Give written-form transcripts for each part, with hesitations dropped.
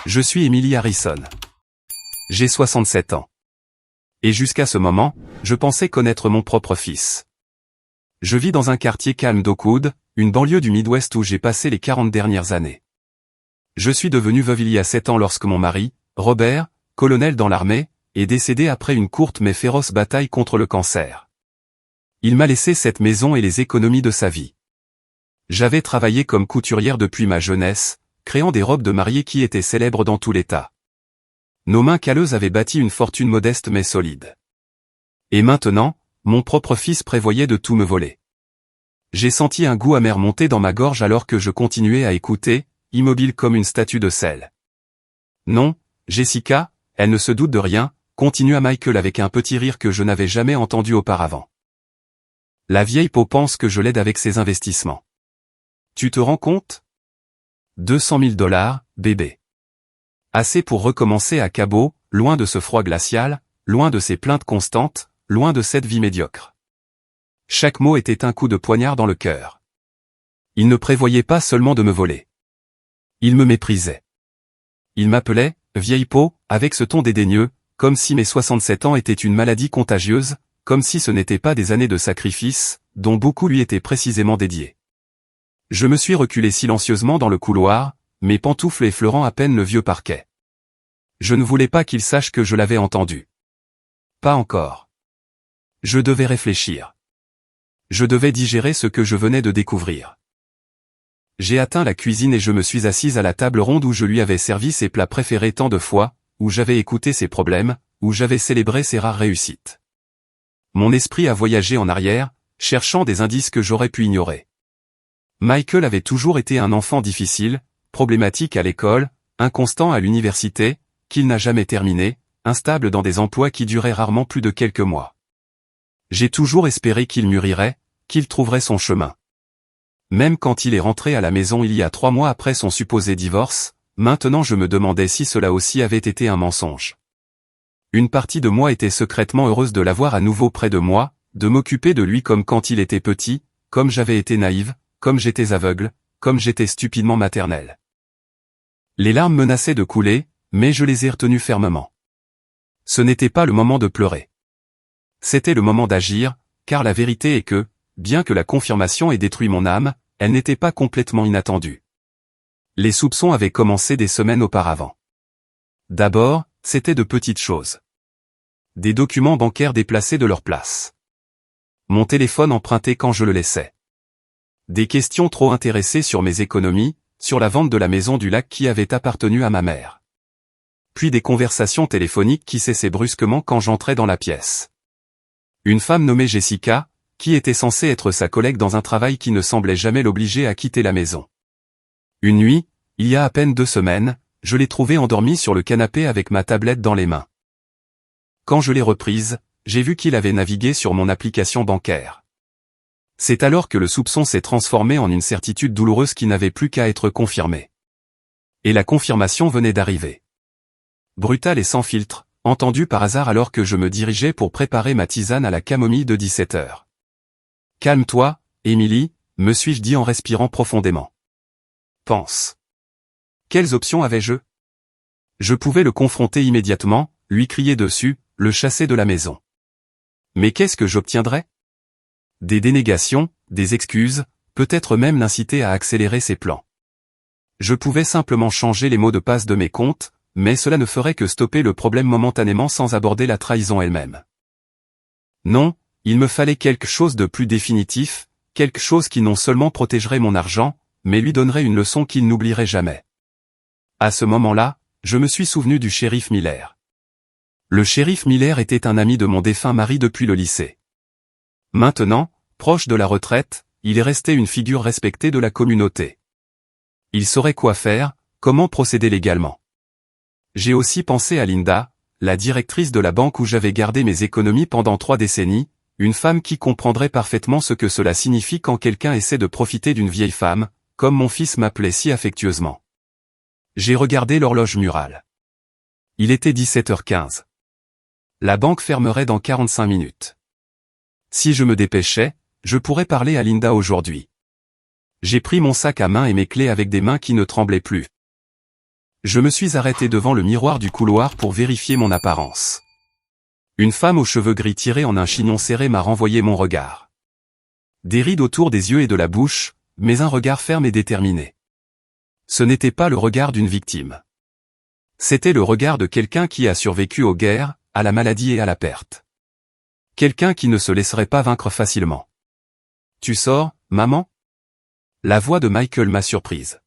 Je suis Emily Harrison. J'ai 67 ans. Et jusqu'à ce moment, je pensais connaître mon propre fils. Je vis dans un quartier calme d'Oakwood, une banlieue du Midwest où j'ai passé les 40 dernières années. Je suis devenue veuve il y a 7 ans lorsque mon mari, Robert, colonel dans l'armée, est décédé après une courte mais féroce bataille contre le cancer. Il m'a laissé cette maison et les économies de sa vie. J'avais travaillé comme couturière depuis ma jeunesse, créant des robes de mariée qui étaient célèbres dans tout l'État. Nos mains calleuses avaient bâti une fortune modeste mais solide. Et maintenant, mon propre fils prévoyait de tout me voler. J'ai senti un goût amer monter dans ma gorge alors que je continuais à écouter, immobile comme une statue de sel. Non, Jessica, elle ne se doute de rien, continua Michael avec un petit rire que je n'avais jamais entendu auparavant. La vieille peau pense que je l'aide avec ses investissements. Tu te rends compte? 200 000 $, bébé. Assez pour recommencer à Cabo, loin de ce froid glacial, loin de ces plaintes constantes, loin de cette vie médiocre. Chaque mot était un coup de poignard dans le cœur. Il ne prévoyait pas seulement de me voler. Il me méprisait. Il m'appelait « vieille peau » avec ce ton dédaigneux, comme si mes 67 ans étaient une maladie contagieuse, comme si ce n'étaient pas des années de sacrifice, dont beaucoup lui étaient précisément dédiées. Je me suis reculé silencieusement dans le couloir, mes pantoufles effleurant à peine le vieux parquet. Je ne voulais pas qu'il sache que je l'avais entendu. Pas encore. Je devais réfléchir. Je devais digérer ce que je venais de découvrir. J'ai atteint la cuisine et je me suis assise à la table ronde où je lui avais servi ses plats préférés tant de fois, où j'avais écouté ses problèmes, où j'avais célébré ses rares réussites. Mon esprit a voyagé en arrière, cherchant des indices que j'aurais pu ignorer. Michael avait toujours été un enfant difficile, problématique à l'école, inconstant à l'université, qu'il n'a jamais terminé, instable dans des emplois qui duraient rarement plus de quelques mois. J'ai toujours espéré qu'il mûrirait, qu'il trouverait son chemin. Même quand il est rentré à la maison il y a 3 mois après son supposé divorce, maintenant je me demandais si cela aussi avait été un mensonge. Une partie de moi était secrètement heureuse de l'avoir à nouveau près de moi, de m'occuper de lui comme quand il était petit, comme j'avais été naïve, comme j'étais aveugle, comme j'étais stupidement maternelle. Les larmes menaçaient de couler, mais je les ai retenues fermement. Ce n'était pas le moment de pleurer. C'était le moment d'agir, car la vérité est que, bien que la confirmation ait détruit mon âme, elle n'était pas complètement inattendue. Les soupçons avaient commencé des semaines auparavant. D'abord, c'était de petites choses. Des documents bancaires déplacés de leur place. Mon téléphone emprunté quand je le laissais. Des questions trop intéressées sur mes économies, sur la vente de la maison du lac qui avait appartenu à ma mère. Puis des conversations téléphoniques qui cessaient brusquement quand j'entrais dans la pièce. Une femme nommée Jessica, qui était censée être sa collègue dans un travail qui ne semblait jamais l'obliger à quitter la maison. Une nuit, il y a à peine 2 semaines, je l'ai trouvée endormie sur le canapé avec ma tablette dans les mains. Quand je l'ai reprise, j'ai vu qu'il avait navigué sur mon application bancaire. C'est alors que le soupçon s'est transformé en une certitude douloureuse qui n'avait plus qu'à être confirmée. Et la confirmation venait d'arriver. Brutale et sans filtre, entendue par hasard alors que je me dirigeais pour préparer ma tisane à la camomille de 17 heures. « Calme-toi, Emily », me suis-je dit en respirant profondément. Pense. Quelles options avais-je? Je pouvais le confronter immédiatement, lui crier dessus, le chasser de la maison. Mais qu'est-ce que j'obtiendrais? Des dénégations, des excuses, peut-être même l'inciter à accélérer ses plans. Je pouvais simplement changer les mots de passe de mes comptes, mais cela ne ferait que stopper le problème momentanément sans aborder la trahison elle-même. Non, il me fallait quelque chose de plus définitif, quelque chose qui non seulement protégerait mon argent, mais lui donnerait une leçon qu'il n'oublierait jamais. À ce moment-là, je me suis souvenu du shérif Miller. Le shérif Miller était un ami de mon défunt mari depuis le lycée. Maintenant, proche de la retraite, il est resté une figure respectée de la communauté. Il saurait quoi faire, comment procéder légalement. J'ai aussi pensé à Linda, la directrice de la banque où j'avais gardé mes économies pendant 3 décennies, une femme qui comprendrait parfaitement ce que cela signifie quand quelqu'un essaie de profiter d'une vieille femme, comme mon fils m'appelait si affectueusement. J'ai regardé l'horloge murale. Il était 17h15. La banque fermerait dans 45 minutes. Si je me dépêchais, je pourrais parler à Linda aujourd'hui. J'ai pris mon sac à main et mes clés avec des mains qui ne tremblaient plus. Je me suis arrêté devant le miroir du couloir pour vérifier mon apparence. Une femme aux cheveux gris tirés en un chignon serré m'a renvoyé mon regard. Des rides autour des yeux et de la bouche, mais un regard ferme et déterminé. Ce n'était pas le regard d'une victime. C'était le regard de quelqu'un qui a survécu aux guerres, à la maladie et à la perte. Quelqu'un qui ne se laisserait pas vaincre facilement. « Tu sors, maman ?» La voix de Michael m'a surprise.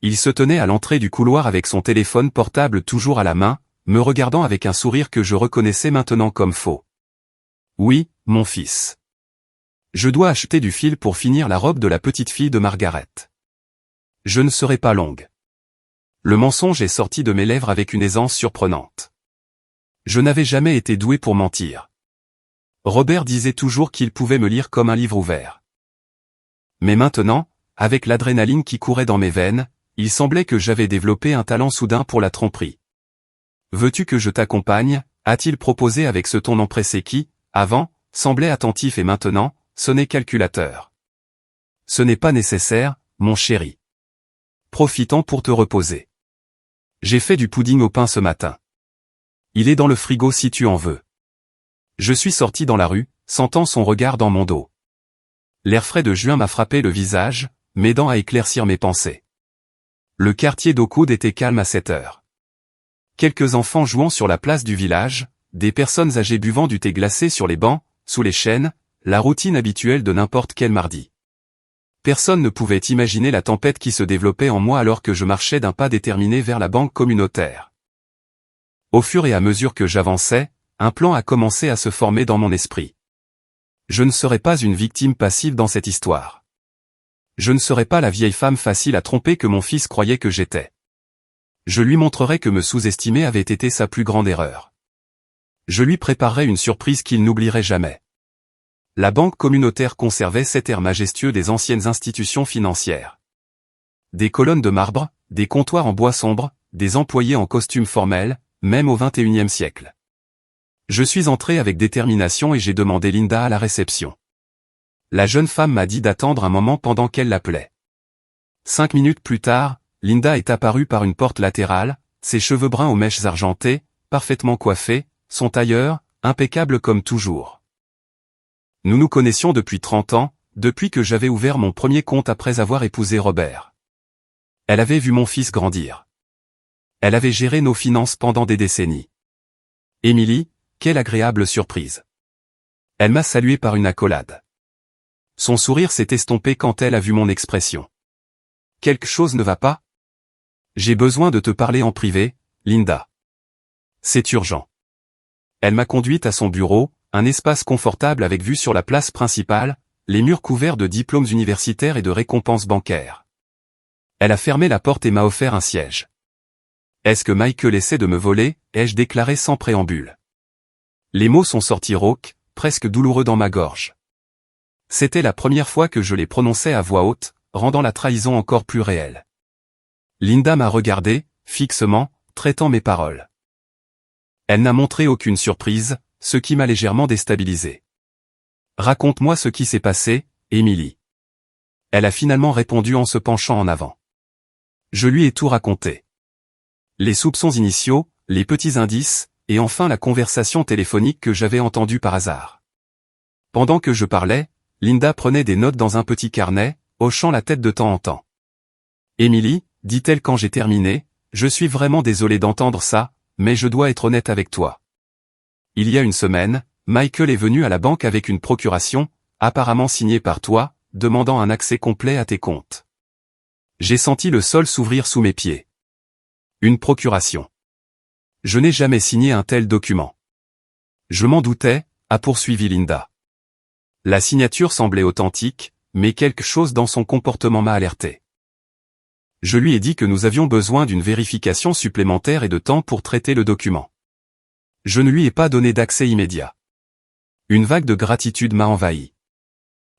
Il se tenait à l'entrée du couloir avec son téléphone portable toujours à la main, me regardant avec un sourire que je reconnaissais maintenant comme faux. « Oui, mon fils. Je dois acheter du fil pour finir la robe de la petite fille de Margaret. Je ne serai pas longue. » Le mensonge est sorti de mes lèvres avec une aisance surprenante. Je n'avais jamais été doué pour mentir. Robert disait toujours qu'il pouvait me lire comme un livre ouvert. Mais maintenant, avec l'adrénaline qui courait dans mes veines, il semblait que j'avais développé un talent soudain pour la tromperie. « Veux-tu que je t'accompagne » a-t-il proposé avec ce ton empressé qui, avant, semblait attentif et maintenant, sonnait calculateur. « Ce n'est pas nécessaire, mon chéri. Profitant pour te reposer. J'ai fait du pudding au pain ce matin. Il est dans le frigo si tu en veux. » Je suis sorti dans la rue, sentant son regard dans mon dos. L'air frais de juin m'a frappé le visage, m'aidant à éclaircir mes pensées. Le quartier d'Oakwood était calme à cette heure. Quelques enfants jouant sur la place du village, des personnes âgées buvant du thé glacé sur les bancs, sous les chênes, la routine habituelle de n'importe quel mardi. Personne ne pouvait imaginer la tempête qui se développait en moi alors que je marchais d'un pas déterminé vers la banque communautaire. Au fur et à mesure que j'avançais, un plan a commencé à se former dans mon esprit. Je ne serais pas une victime passive dans cette histoire. Je ne serais pas la vieille femme facile à tromper que mon fils croyait que j'étais. Je lui montrerais que me sous-estimer avait été sa plus grande erreur. Je lui préparerais une surprise qu'il n'oublierait jamais. La banque communautaire conservait cet air majestueux des anciennes institutions financières. Des colonnes de marbre, des comptoirs en bois sombre, des employés en costume formel, même au XXIe siècle. Je suis entré avec détermination et j'ai demandé Linda à la réception. La jeune femme m'a dit d'attendre un moment pendant qu'elle l'appelait. 5 minutes plus tard, Linda est apparue par une porte latérale, ses cheveux bruns aux mèches argentées, parfaitement coiffés, son tailleur, impeccable comme toujours. Nous nous connaissions depuis 30 ans, depuis que j'avais ouvert mon premier compte après avoir épousé Robert. Elle avait vu mon fils grandir. Elle avait géré nos finances pendant des décennies. Émilie, quelle agréable surprise. Elle m'a salué par une accolade. Son sourire s'est estompé quand elle a vu mon expression. Quelque chose ne va pas? J'ai besoin de te parler en privé, Linda. C'est urgent. Elle m'a conduite à son bureau, un espace confortable avec vue sur la place principale, les murs couverts de diplômes universitaires et de récompenses bancaires. Elle a fermé la porte et m'a offert un siège. Est-ce que Michael essaie de me voler, ai-je déclaré sans préambule. Les mots sont sortis rauques, presque douloureux dans ma gorge. C'était la première fois que je les prononçais à voix haute, rendant la trahison encore plus réelle. Linda m'a regardé, fixement, traitant mes paroles. Elle n'a montré aucune surprise, ce qui m'a légèrement déstabilisé. Raconte-moi ce qui s'est passé, Émilie. Elle a finalement répondu en se penchant en avant. Je lui ai tout raconté. Les soupçons initiaux, les petits indices, et enfin la conversation téléphonique que j'avais entendue par hasard. Pendant que je parlais, Linda prenait des notes dans un petit carnet, hochant la tête de temps en temps. Émilie, dit-elle quand j'ai terminé, je suis vraiment désolée d'entendre ça, mais je dois être honnête avec toi. Il y a une semaine, Michael est venu à la banque avec une procuration, apparemment signée par toi, demandant un accès complet à tes comptes. J'ai senti le sol s'ouvrir sous mes pieds. Une procuration. Je n'ai jamais signé un tel document. Je m'en doutais, a poursuivi Linda. La signature semblait authentique, mais quelque chose dans son comportement m'a alerté. Je lui ai dit que nous avions besoin d'une vérification supplémentaire et de temps pour traiter le document. Je ne lui ai pas donné d'accès immédiat. Une vague de gratitude m'a envahi.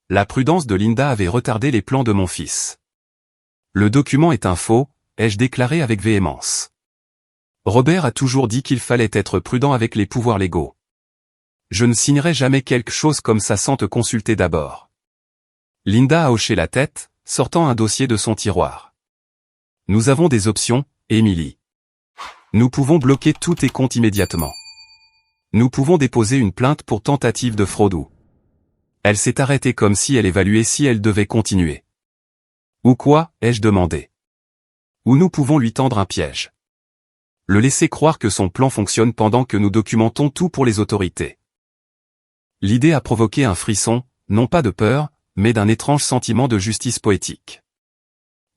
La prudence de Linda avait retardé les plans de mon fils. Le document est un faux, ai-je déclaré avec véhémence. Robert a toujours dit qu'il fallait être prudent avec les pouvoirs légaux. Je ne signerai jamais quelque chose comme ça sans te consulter d'abord. Linda a hoché la tête, sortant un dossier de son tiroir. Nous avons des options, Emily. Nous pouvons bloquer tous tes comptes immédiatement. Nous pouvons déposer une plainte pour tentative de fraude ou... Elle s'est arrêtée comme si elle évaluait si elle devait continuer. Ou quoi, ai-je demandé. Ou nous pouvons lui tendre un piège. Le laisser croire que son plan fonctionne pendant que nous documentons tout pour les autorités. L'idée a provoqué un frisson, non pas de peur, mais d'un étrange sentiment de justice poétique.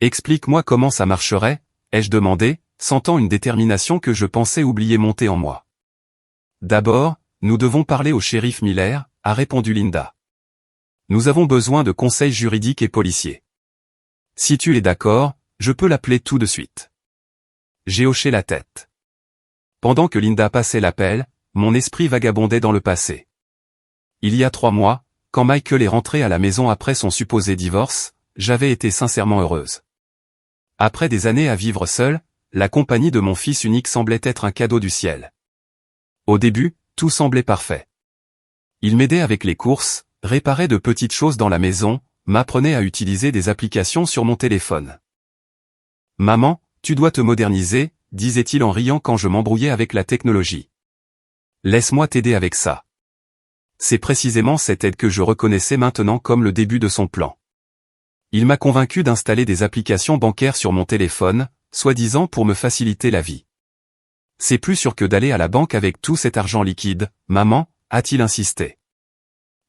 Explique-moi comment ça marcherait, ai-je demandé, sentant une détermination que je pensais oublier monter en moi. D'abord, nous devons parler au shérif Miller, a répondu Linda. Nous avons besoin de conseils juridiques et policiers. Si tu es d'accord, je peux l'appeler tout de suite. J'ai hoché la tête. Pendant que Linda passait l'appel, mon esprit vagabondait dans le passé. Il y a 3 mois, quand Michael est rentré à la maison après son supposé divorce, j'avais été sincèrement heureuse. Après des années à vivre seule, la compagnie de mon fils unique semblait être un cadeau du ciel. Au début, tout semblait parfait. Il m'aidait avec les courses, réparait de petites choses dans la maison, m'apprenait à utiliser des applications sur mon téléphone. « Maman, tu dois te moderniser », disait-il en riant quand je m'embrouillais avec la technologie. « Laisse-moi t'aider avec ça. » C'est précisément cette aide que je reconnaissais maintenant comme le début de son plan. Il m'a convaincu d'installer des applications bancaires sur mon téléphone, soi-disant pour me faciliter la vie. C'est plus sûr que d'aller à la banque avec tout cet argent liquide, maman, a-t-il insisté.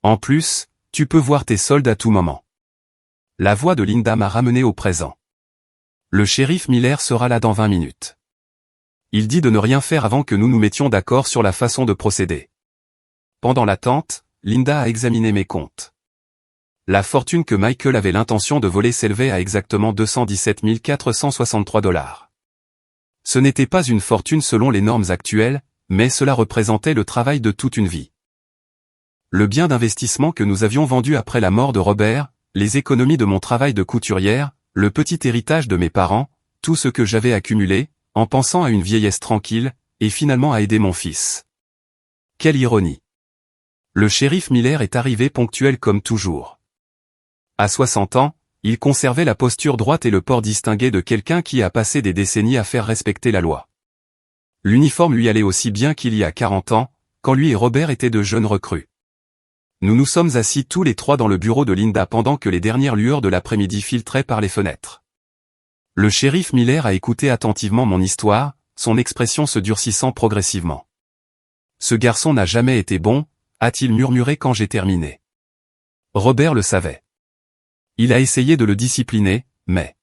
En plus, tu peux voir tes soldes à tout moment. La voix de Linda m'a ramené au présent. Le shérif Miller sera là dans 20 minutes. Il dit de ne rien faire avant que nous nous mettions d'accord sur la façon de procéder. Pendant l'attente, Linda a examiné mes comptes. La fortune que Michael avait l'intention de voler s'élevait à exactement 217 463 $. Ce n'était pas une fortune selon les normes actuelles, mais cela représentait le travail de toute une vie. Le bien d'investissement que nous avions vendu après la mort de Robert, les économies de mon travail de couturière, le petit héritage de mes parents, tout ce que j'avais accumulé, en pensant à une vieillesse tranquille, et finalement à aider mon fils. Quelle ironie! Le shérif Miller est arrivé ponctuel comme toujours. À 60 ans, il conservait la posture droite et le port distingué de quelqu'un qui a passé des décennies à faire respecter la loi. L'uniforme lui allait aussi bien qu'il y a 40 ans, quand lui et Robert étaient de jeunes recrues. Nous nous sommes assis tous les 3 dans le bureau de Linda pendant que les dernières lueurs de l'après-midi filtraient par les fenêtres. Le shérif Miller a écouté attentivement mon histoire, son expression se durcissant progressivement. « Ce garçon n'a jamais été bon », a-t-il murmuré quand j'ai terminé. Robert le savait. Il a essayé de le discipliner, mais...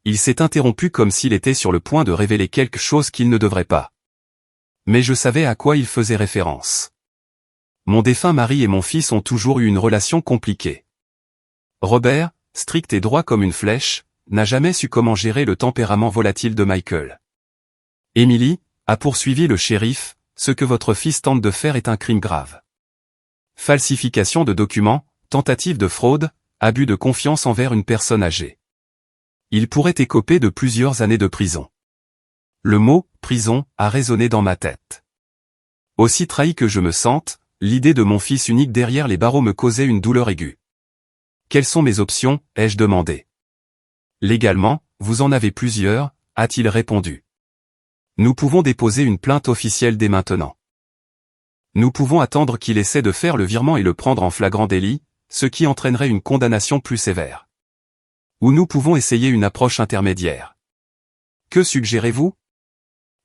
Il s'est interrompu comme s'il était sur le point de révéler quelque chose qu'il ne devrait pas. Mais je savais à quoi il faisait référence. Mon défunt mari et mon fils ont toujours eu une relation compliquée. Robert, strict et droit comme une flèche, n'a jamais su comment gérer le tempérament volatile de Michael. Emily, a poursuivi le shérif, ce que votre fils tente de faire est un crime grave. Falsification de documents, tentative de fraude, abus de confiance envers une personne âgée. Il pourrait écoper de plusieurs années de prison. Le mot « prison » a résonné dans ma tête. Aussi trahi que je me sente, l'idée de mon fils unique derrière les barreaux me causait une douleur aiguë. Quelles sont mes options, ai-je demandé. Légalement, vous en avez plusieurs, a-t-il répondu. Nous pouvons déposer une plainte officielle dès maintenant. Nous pouvons attendre qu'il essaie de faire le virement et le prendre en flagrant délit, ce qui entraînerait une condamnation plus sévère. Ou nous pouvons essayer une approche intermédiaire. Que suggérez-vous?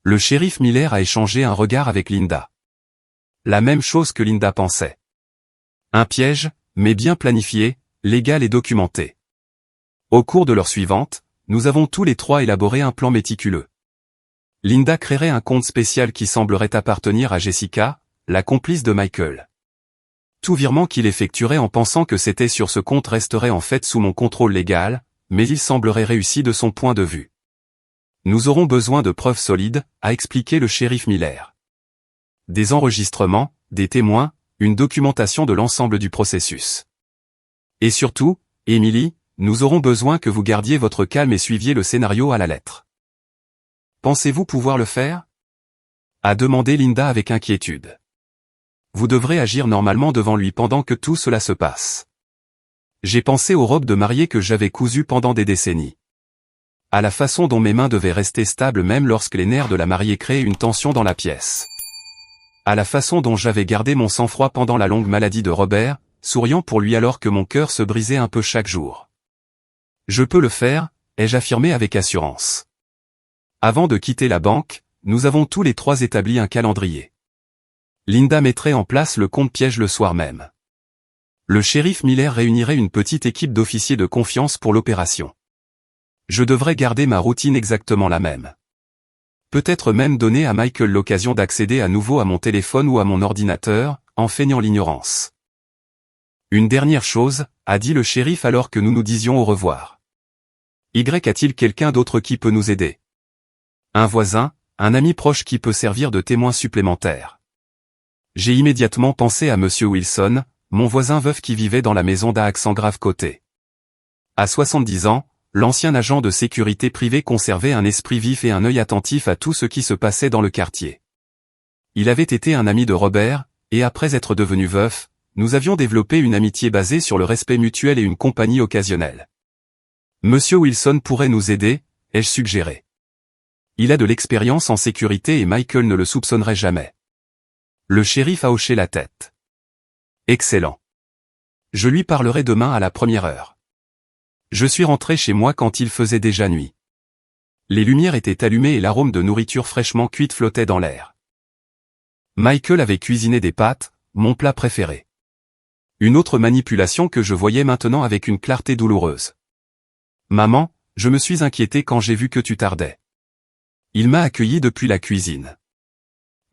Le shérif Miller a échangé un regard avec Linda. La même chose que Linda pensait. Un piège, mais bien planifié, légal et documenté. Au cours de l'heure suivante, nous avons tous les 3 élaboré un plan méticuleux. Linda créerait un compte spécial qui semblerait appartenir à Jessica, la complice de Michael. Tout virement qu'il effectuerait en pensant que c'était sur ce compte resterait en fait sous mon contrôle légal, mais il semblerait réussi de son point de vue. Nous aurons besoin de preuves solides, a expliqué le shérif Miller. Des enregistrements, des témoins, une documentation de l'ensemble du processus. Et surtout, Emily, nous aurons besoin que vous gardiez votre calme et suiviez le scénario à la lettre. Pensez-vous pouvoir le faire? A demandé Linda avec inquiétude. Vous devrez agir normalement devant lui pendant que tout cela se passe. J'ai pensé aux robes de mariée que j'avais cousues pendant des décennies. À la façon dont mes mains devaient rester stables même lorsque les nerfs de la mariée créaient une tension dans la pièce. À la façon dont j'avais gardé mon sang-froid pendant la longue maladie de Robert, souriant pour lui alors que mon cœur se brisait un peu chaque jour. Je peux le faire, ai-je affirmé avec assurance. Avant de quitter la banque, nous avons tous les trois établi un calendrier. Linda mettrait en place le compte piège le soir même. Le shérif Miller réunirait une petite équipe d'officiers de confiance pour l'opération. Je devrais garder ma routine exactement la même. Peut-être même donner à Michael l'occasion d'accéder à nouveau à mon téléphone ou à mon ordinateur, en feignant l'ignorance. Une dernière chose, a dit le shérif alors que nous nous disions au revoir. Y a-t-il quelqu'un d'autre qui peut nous aider? Un voisin, un ami proche qui peut servir de témoin supplémentaire. J'ai immédiatement pensé à Monsieur Wilson, mon voisin veuf qui vivait dans la maison d'Axangrave Côté. À 70 ans, l'ancien agent de sécurité privée conservait un esprit vif et un œil attentif à tout ce qui se passait dans le quartier. Il avait été un ami de Robert, et après être devenu veuf, nous avions développé une amitié basée sur le respect mutuel et une compagnie occasionnelle. Monsieur Wilson pourrait nous aider, ai-je suggéré. Il a de l'expérience en sécurité et Michael ne le soupçonnerait jamais. Le shérif a hoché la tête. Excellent. Je lui parlerai demain à la première heure. Je suis rentré chez moi quand il faisait déjà nuit. Les lumières étaient allumées et l'arôme de nourriture fraîchement cuite flottait dans l'air. Michael avait cuisiné des pâtes, mon plat préféré. Une autre manipulation que je voyais maintenant avec une clarté douloureuse. Maman, je me suis inquiété quand j'ai vu que tu tardais. Il m'a accueilli depuis la cuisine.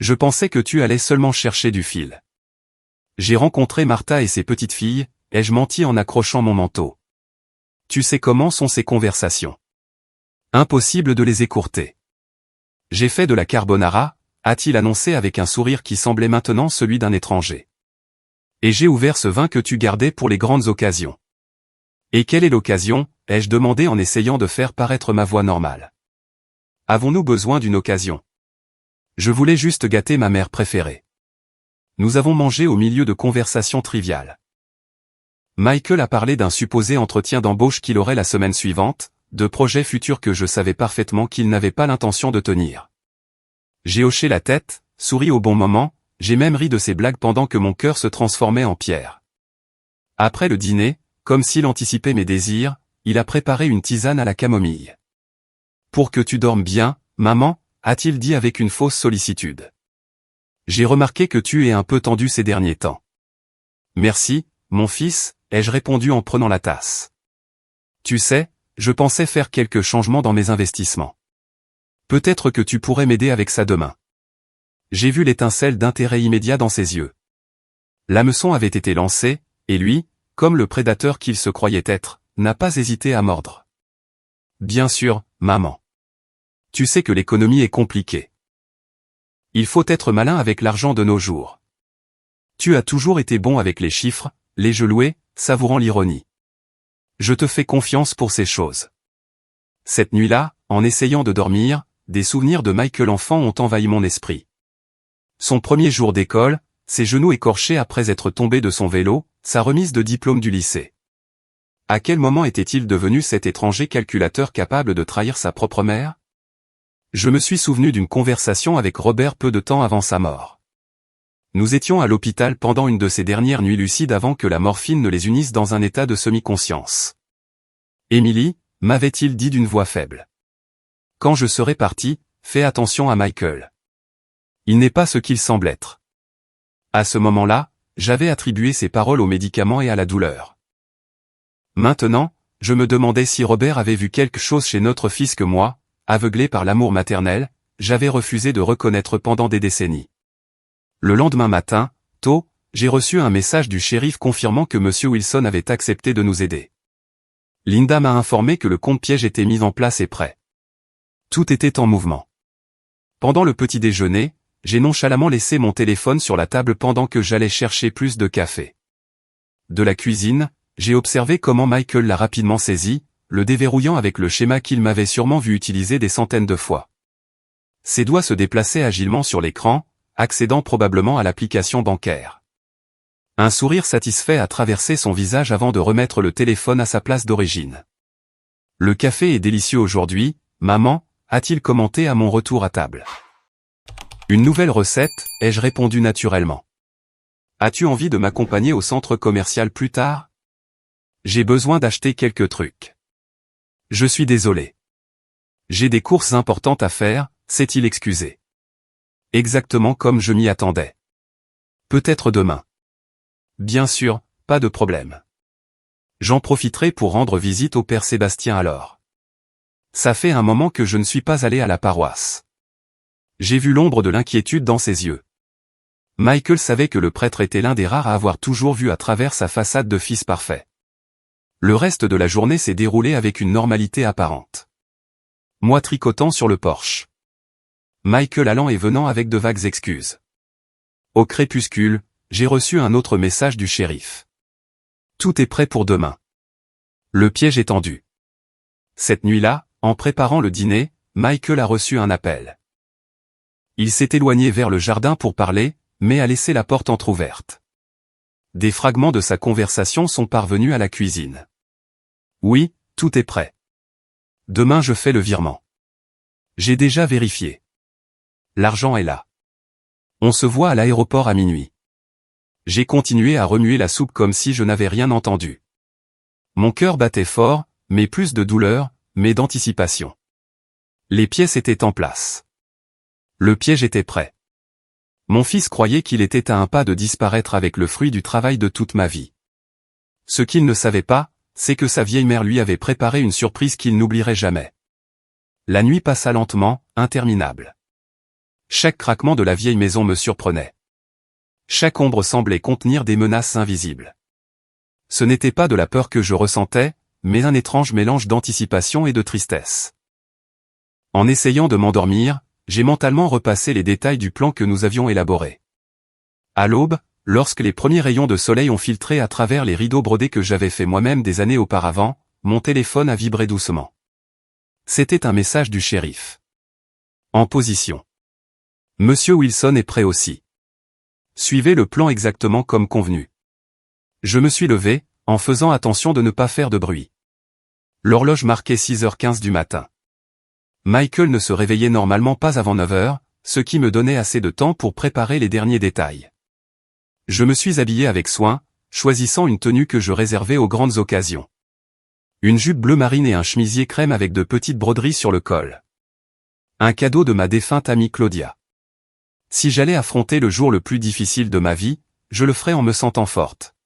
Je pensais que tu allais seulement chercher du fil. J'ai rencontré Martha et ses petites filles, ai-je menti en accrochant mon manteau. Tu sais comment sont ces conversations. Impossible de les écourter. J'ai fait de la carbonara, a-t-il annoncé avec un sourire qui semblait maintenant celui d'un étranger. Et j'ai ouvert ce vin que tu gardais pour les grandes occasions. Et quelle est l'occasion, ai-je demandé en essayant de faire paraître ma voix normale. Avons-nous besoin d'une occasion? Je voulais juste gâter ma mère préférée. Nous avons mangé au milieu de conversations triviales. Michael a parlé d'un supposé entretien d'embauche qu'il aurait la semaine suivante, de projets futurs que je savais parfaitement qu'il n'avait pas l'intention de tenir. J'ai hoché la tête, souri au bon moment, j'ai même ri de ses blagues pendant que mon cœur se transformait en pierre. Après le dîner, comme s'il anticipait mes désirs, il a préparé une tisane à la camomille. Pour que tu dormes bien, maman, a-t-il dit avec une fausse sollicitude. J'ai remarqué que tu es un peu tendu ces derniers temps. Merci, mon fils, ai-je répondu en prenant la tasse. Tu sais, je pensais faire quelques changements dans mes investissements. Peut-être que tu pourrais m'aider avec ça demain. J'ai vu l'étincelle d'intérêt immédiat dans ses yeux. L'hameçon avait été lancé, et lui, comme le prédateur qu'il se croyait être, n'a pas hésité à mordre. Bien sûr, maman. Tu sais que l'économie est compliquée. Il faut être malin avec l'argent de nos jours. Tu as toujours été bon avec les chiffres, les jeux loués, savourant l'ironie. Je te fais confiance pour ces choses. Cette nuit-là, en essayant de dormir, des souvenirs de Michael enfant ont envahi mon esprit. Son premier jour d'école, ses genoux écorchés après être tombé de son vélo, sa remise de diplôme du lycée. À quel moment était-il devenu cet étranger calculateur capable de trahir sa propre mère? Je me suis souvenu d'une conversation avec Robert peu de temps avant sa mort. Nous étions à l'hôpital pendant une de ces dernières nuits lucides avant que la morphine ne les unisse dans un état de semi-conscience. Emily, m'avait-il dit d'une voix faible. Quand je serai parti, fais attention à Michael. Il n'est pas ce qu'il semble être. À ce moment-là, j'avais attribué ces paroles aux médicaments et à la douleur. Maintenant, je me demandais si Robert avait vu quelque chose chez notre fils que moi, aveuglé par l'amour maternel, j'avais refusé de reconnaître pendant des décennies. Le lendemain matin, tôt, j'ai reçu un message du shérif confirmant que M. Wilson avait accepté de nous aider. Linda m'a informé que le compte piège était mis en place et prêt. Tout était en mouvement. Pendant le petit déjeuner, j'ai nonchalamment laissé mon téléphone sur la table pendant que j'allais chercher plus de café. De la cuisine, j'ai observé comment Michael l'a rapidement saisi, le déverrouillant avec le schéma qu'il m'avait sûrement vu utiliser des centaines de fois. Ses doigts se déplaçaient agilement sur l'écran, accédant probablement à l'application bancaire. Un sourire satisfait a traversé son visage avant de remettre le téléphone à sa place d'origine. Le café est délicieux aujourd'hui, maman, a-t-il commenté à mon retour à table. Une nouvelle recette, ai-je répondu naturellement. As-tu envie de m'accompagner au centre commercial plus tard? J'ai besoin d'acheter quelques trucs. Je suis désolé. J'ai des courses importantes à faire, s'est-il excusé. Exactement comme je m'y attendais. Peut-être demain. Bien sûr, pas de problème. J'en profiterai pour rendre visite au père Sébastien alors. Ça fait un moment que je ne suis pas allé à la paroisse. J'ai vu l'ombre de l'inquiétude dans ses yeux. Michael savait que le prêtre était l'un des rares à avoir toujours vu à travers sa façade de fils parfait. Le reste de la journée s'est déroulé avec une normalité apparente. Moi tricotant sur le porche. Michael allant et venant avec de vagues excuses. Au crépuscule, j'ai reçu un autre message du shérif. Tout est prêt pour demain. Le piège est tendu. Cette nuit-là, en préparant le dîner, Michael a reçu un appel. Il s'est éloigné vers le jardin pour parler, mais a laissé la porte entr'ouverte. Des fragments de sa conversation sont parvenus à la cuisine. Oui, tout est prêt. Demain je fais le virement. J'ai déjà vérifié. L'argent est là. On se voit à l'aéroport à minuit. J'ai continué à remuer la soupe comme si je n'avais rien entendu. Mon cœur battait fort, mais plus de douleur, mais d'anticipation. Les pièces étaient en place. Le piège était prêt. Mon fils croyait qu'il était à un pas de disparaître avec le fruit du travail de toute ma vie. Ce qu'il ne savait pas, c'est que sa vieille mère lui avait préparé une surprise qu'il n'oublierait jamais. La nuit passa lentement, interminable. Chaque craquement de la vieille maison me surprenait. Chaque ombre semblait contenir des menaces invisibles. Ce n'était pas de la peur que je ressentais, mais un étrange mélange d'anticipation et de tristesse. En essayant de m'endormir, j'ai mentalement repassé les détails du plan que nous avions élaboré. À l'aube, lorsque les premiers rayons de soleil ont filtré à travers les rideaux brodés que j'avais fait moi-même des années auparavant, mon téléphone a vibré doucement. C'était un message du shérif. En position. Monsieur Wilson est prêt aussi. Suivez le plan exactement comme convenu. Je me suis levé, en faisant attention de ne pas faire de bruit. L'horloge marquait 6h15 du matin. Michael ne se réveillait normalement pas avant 9h, ce qui me donnait assez de temps pour préparer les derniers détails. Je me suis habillé avec soin, choisissant une tenue que je réservais aux grandes occasions. Une jupe bleu marine et un chemisier crème avec de petites broderies sur le col. Un cadeau de ma défunte amie Claudia. Si j'allais affronter le jour le plus difficile de ma vie, je le ferais en me sentant forte.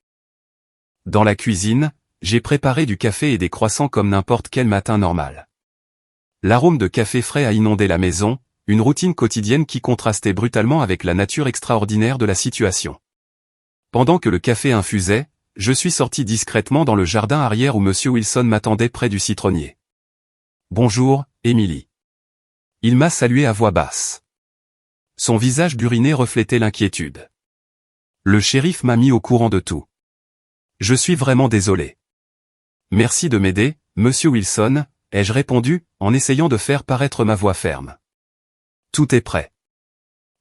Dans la cuisine, j'ai préparé du café et des croissants comme n'importe quel matin normal. L'arôme de café frais a inondé la maison, une routine quotidienne qui contrastait brutalement avec la nature extraordinaire de la situation. Pendant que le café infusait, je suis sorti discrètement dans le jardin arrière où Monsieur Wilson m'attendait près du citronnier. « Bonjour, Émilie. » Il m'a salué à voix basse. Son visage buriné reflétait l'inquiétude. Le shérif m'a mis au courant de tout. Je suis vraiment désolé. Merci de m'aider, Monsieur Wilson, ai-je répondu, en essayant de faire paraître ma voix ferme. Tout est prêt.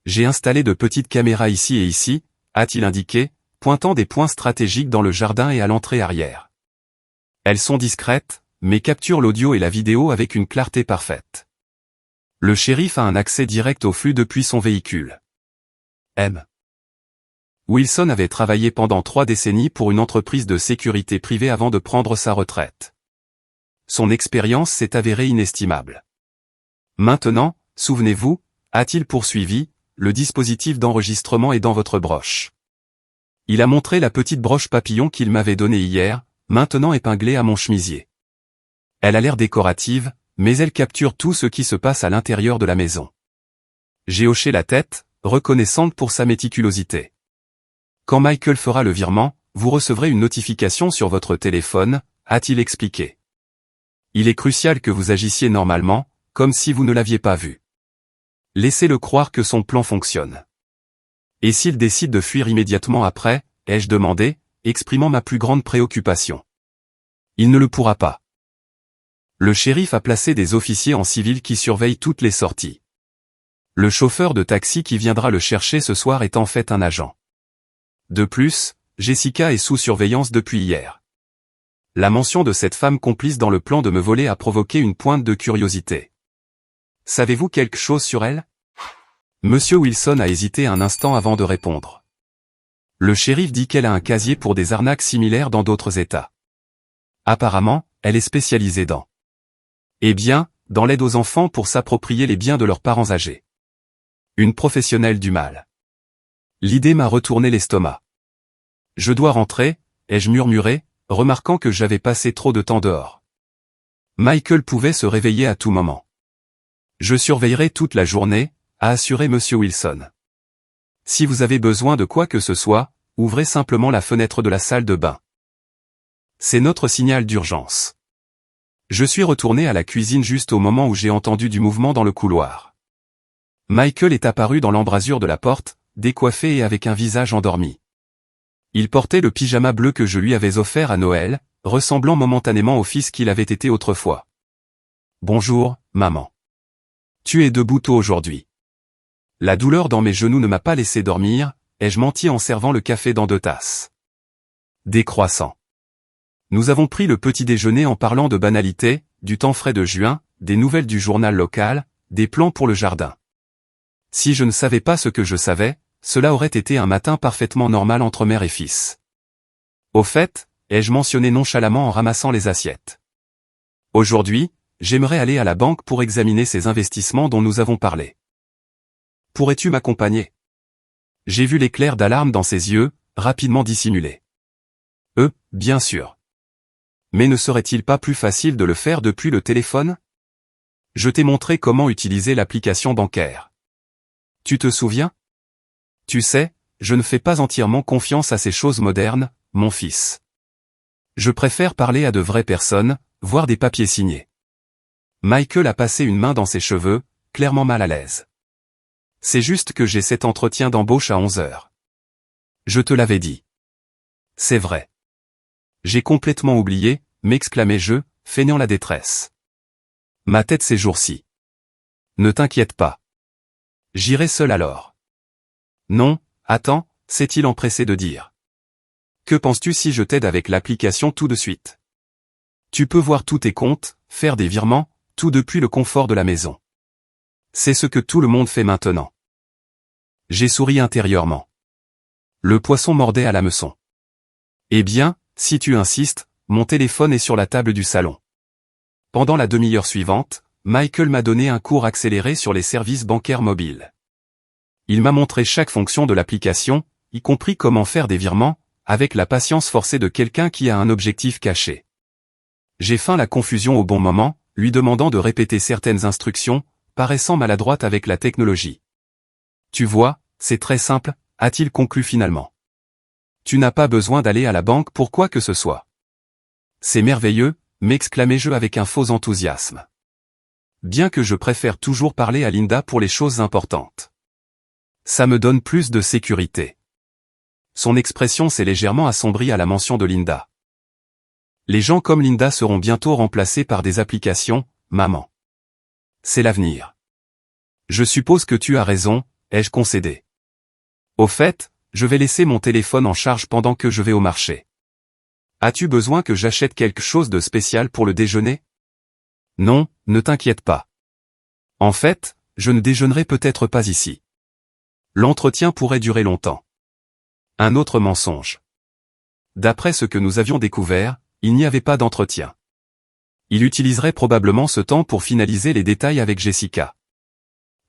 J'ai installé de petites caméras ici et ici, a-t-il indiqué, pointant des points stratégiques dans le jardin et à l'entrée arrière. Elles sont discrètes, mais capturent l'audio et la vidéo avec une clarté parfaite. Le shérif a un accès direct au flux depuis son véhicule. M. Wilson avait travaillé pendant 3 décennies pour une entreprise de sécurité privée avant de prendre sa retraite. Son expérience s'est avérée inestimable. Maintenant, souvenez-vous, a-t-il poursuivi, le dispositif d'enregistrement est dans votre broche. Il a montré la petite broche papillon qu'il m'avait donnée hier, maintenant épinglée à mon chemisier. Elle a l'air décorative, mais elle capture tout ce qui se passe à l'intérieur de la maison. J'ai hoché la tête, reconnaissante pour sa méticulosité. Quand Michael fera le virement, vous recevrez une notification sur votre téléphone, a-t-il expliqué. Il est crucial que vous agissiez normalement, comme si vous ne l'aviez pas vu. Laissez-le croire que son plan fonctionne. Et s'il décide de fuir immédiatement après, ai-je demandé, exprimant ma plus grande préoccupation. Il ne le pourra pas. Le shérif a placé des officiers en civil qui surveillent toutes les sorties. Le chauffeur de taxi qui viendra le chercher ce soir est en fait un agent. De plus, Jessica est sous surveillance depuis hier. La mention de cette femme complice dans le plan de me voler a provoqué une pointe de curiosité. Savez-vous quelque chose sur elle? Monsieur Wilson a hésité un instant avant de répondre. Le shérif dit qu'elle a un casier pour des arnaques similaires dans d'autres États. Apparemment, elle est spécialisée dans... Eh bien, dans l'aide aux enfants pour s'approprier les biens de leurs parents âgés. Une professionnelle du mal. L'idée m'a retourné l'estomac. Je dois rentrer, ai-je murmuré, remarquant que j'avais passé trop de temps dehors. Michael pouvait se réveiller à tout moment. Je surveillerai toute la journée, a assuré Monsieur Wilson. Si vous avez besoin de quoi que ce soit, ouvrez simplement la fenêtre de la salle de bain. C'est notre signal d'urgence. Je suis retourné à la cuisine juste au moment où j'ai entendu du mouvement dans le couloir. Michael est apparu dans l'embrasure de la porte, décoiffé et avec un visage endormi. Il portait le pyjama bleu que je lui avais offert à Noël, ressemblant momentanément au fils qu'il avait été autrefois. « Bonjour, maman. Tu es debout tôt aujourd'hui. » La douleur dans mes genoux ne m'a pas laissé dormir, ai-je menti en servant le café dans 2 tasses. Des croissants. Nous avons pris le petit déjeuner en parlant de banalités, du temps frais de juin, des nouvelles du journal local, des plans pour le jardin. Si je ne savais pas ce que je savais, cela aurait été un matin parfaitement normal entre mère et fils. Au fait, ai-je mentionné nonchalamment en ramassant les assiettes. Aujourd'hui, j'aimerais aller à la banque pour examiner ces investissements dont nous avons parlé. Pourrais-tu m'accompagner? J'ai vu l'éclair d'alarme dans ses yeux, rapidement dissimulé. Bien sûr. Mais ne serait-il pas plus facile de le faire depuis le téléphone? Je t'ai montré comment utiliser l'application bancaire. Tu te souviens? Tu sais, je ne fais pas entièrement confiance à ces choses modernes, mon fils. Je préfère parler à de vraies personnes, voir des papiers signés. Michael a passé une main dans ses cheveux, clairement mal à l'aise. C'est juste que j'ai cet entretien d'embauche à 11 heures. Je te l'avais dit. C'est vrai. J'ai complètement oublié, m'exclamai-je, feignant la détresse. Ma tête ces jours-ci. Ne t'inquiète pas. J'irai seul alors. Non, attends, s'est-il empressé de dire. Que penses-tu si je t'aide avec l'application tout de suite? Tu peux voir tous tes comptes, faire des virements, tout depuis le confort de la maison. C'est ce que tout le monde fait maintenant. J'ai souri intérieurement. Le poisson mordait à l'hameçon. Eh bien, si tu insistes, mon téléphone est sur la table du salon. Pendant la demi-heure suivante, Michael m'a donné un cours accéléré sur les services bancaires mobiles. Il m'a montré chaque fonction de l'application, y compris comment faire des virements, avec la patience forcée de quelqu'un qui a un objectif caché. J'ai feint la confusion au bon moment, lui demandant de répéter certaines instructions, paraissant maladroite avec la technologie. Tu vois, c'est très simple, a-t-il conclu finalement. Tu n'as pas besoin d'aller à la banque pour quoi que ce soit. C'est merveilleux, m'exclamai-je avec un faux enthousiasme. Bien que je préfère toujours parler à Linda pour les choses importantes. Ça me donne plus de sécurité. Son expression s'est légèrement assombrie à la mention de Linda. Les gens comme Linda seront bientôt remplacés par des applications, maman. C'est l'avenir. Je suppose que tu as raison, ai-je concédé. Au fait, je vais laisser mon téléphone en charge pendant que je vais au marché. As-tu besoin que j'achète quelque chose de spécial pour le déjeuner? Non, ne t'inquiète pas. En fait, je ne déjeunerai peut-être pas ici. L'entretien pourrait durer longtemps. Un autre mensonge. D'après ce que nous avions découvert, il n'y avait pas d'entretien. Il utiliserait probablement ce temps pour finaliser les détails avec Jessica.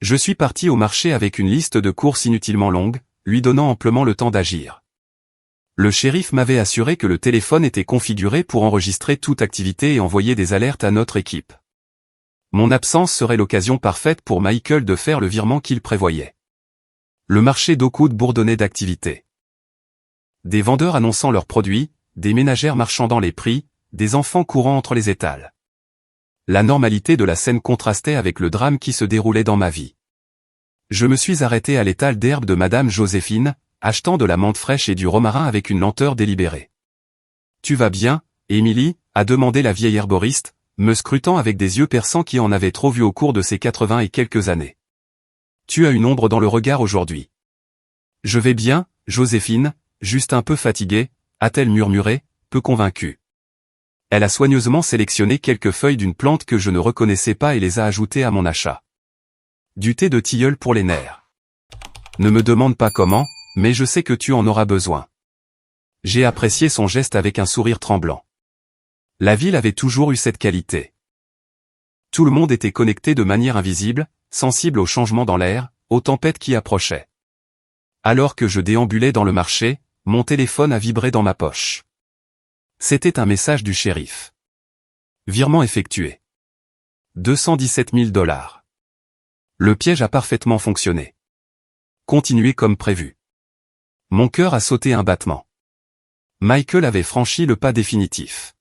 Je suis parti au marché avec une liste de courses inutilement longue, lui donnant amplement le temps d'agir. Le shérif m'avait assuré que le téléphone était configuré pour enregistrer toute activité et envoyer des alertes à notre équipe. Mon absence serait l'occasion parfaite pour Michael de faire le virement qu'il prévoyait. Le marché d'Oakwood bourdonnait d'activité. Des vendeurs annonçant leurs produits, des ménagères marchandant les prix, des enfants courant entre les étals. La normalité de la scène contrastait avec le drame qui se déroulait dans ma vie. Je me suis arrêté à l'étal d'herbe de Madame Joséphine, achetant de la menthe fraîche et du romarin avec une lenteur délibérée. « Tu vas bien, Émilie » a demandé la vieille herboriste, me scrutant avec des yeux perçants qui en avaient trop vu au cours de ses 80 et quelques années. « Tu as une ombre dans le regard aujourd'hui. »« Je vais bien, Joséphine, juste un peu fatiguée, a-t-elle murmuré, peu convaincue. Elle a soigneusement sélectionné quelques feuilles d'une plante que je ne reconnaissais pas et les a ajoutées à mon achat. Du thé de tilleul pour les nerfs. Ne me demande pas comment, mais je sais que tu en auras besoin. J'ai apprécié son geste avec un sourire tremblant. La ville avait toujours eu cette qualité. Tout le monde était connecté de manière invisible, sensible aux changements dans l'air, aux tempêtes qui approchaient. Alors que je déambulais dans le marché, mon téléphone a vibré dans ma poche. C'était un message du shérif. Virement effectué. 217 000 $. Le piège a parfaitement fonctionné. Continuez comme prévu. Mon cœur a sauté un battement. Michael avait franchi le pas définitif.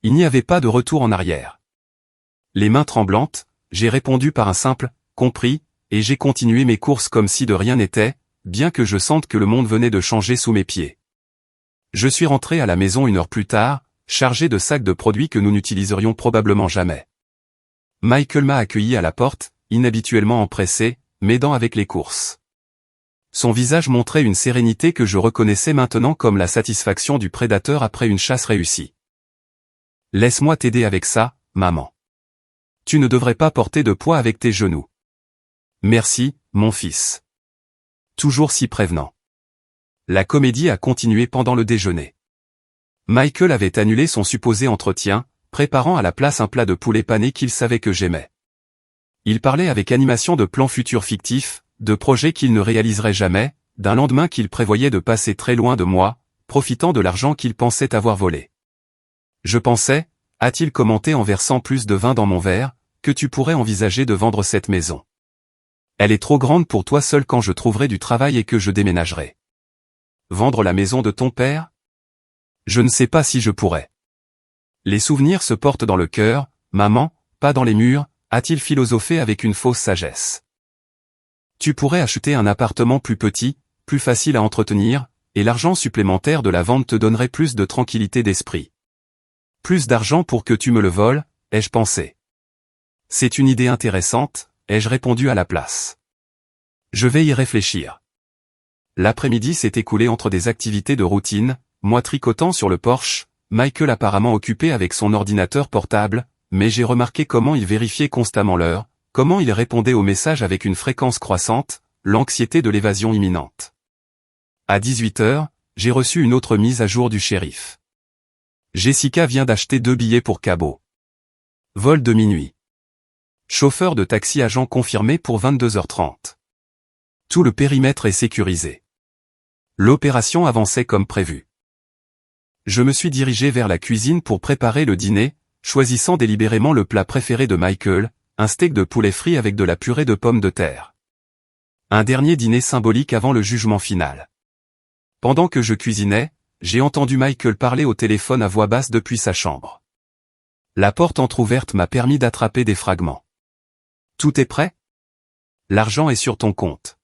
Il n'y avait pas de retour en arrière. Les mains tremblantes, j'ai répondu par un simple « compris » et j'ai continué mes courses comme si de rien n'était, bien que je sente que le monde venait de changer sous mes pieds. Je suis rentré à la maison 1 heure plus tard, chargé de sacs de produits que nous n'utiliserions probablement jamais. Michael m'a accueilli à la porte, inhabituellement empressé, m'aidant avec les courses. Son visage montrait une sérénité que je reconnaissais maintenant comme la satisfaction du prédateur après une chasse réussie. « Laisse-moi t'aider avec ça, maman. Tu ne devrais pas porter de poids avec tes genoux. »« Merci, mon fils. » Toujours si prévenant. La comédie a continué pendant le déjeuner. Michael avait annulé son supposé entretien, préparant à la place un plat de poulet pané qu'il savait que j'aimais. Il parlait avec animation de plans futurs fictifs, de projets qu'il ne réaliserait jamais, d'un lendemain qu'il prévoyait de passer très loin de moi, profitant de l'argent qu'il pensait avoir volé. Je pensais, a-t-il commenté en versant plus de vin dans mon verre, que tu pourrais envisager de vendre cette maison. Elle est trop grande pour toi seul quand je trouverai du travail et que je déménagerai. Vendre la maison de ton père? Je ne sais pas si je pourrais. Les souvenirs se portent dans le cœur, maman, pas dans les murs, a-t-il philosophé avec une fausse sagesse. Tu pourrais acheter un appartement plus petit, plus facile à entretenir, et l'argent supplémentaire de la vente te donnerait plus de tranquillité d'esprit. Plus d'argent pour que tu me le voles, ai-je pensé. C'est une idée intéressante, ai-je répondu à la place. Je vais y réfléchir. L'après-midi s'est écoulé entre des activités de routine, moi tricotant sur le porche, Michael apparemment occupé avec son ordinateur portable, mais j'ai remarqué comment il vérifiait constamment l'heure, comment il répondait aux messages avec une fréquence croissante, l'anxiété de l'évasion imminente. À 18 h, j'ai reçu une autre mise à jour du shérif. Jessica vient d'acheter 2 billets pour Cabo. Vol de minuit. Chauffeur de taxi agent confirmé pour 22 h 30. Tout le périmètre est sécurisé. L'opération avançait comme prévu. Je me suis dirigé vers la cuisine pour préparer le dîner, choisissant délibérément le plat préféré de Michael, un steak de poulet frit avec de la purée de pommes de terre. Un dernier dîner symbolique avant le jugement final. Pendant que je cuisinais, j'ai entendu Michael parler au téléphone à voix basse depuis sa chambre. La porte entr'ouverte m'a permis d'attraper des fragments. Tout est prêt? L'argent est sur ton compte.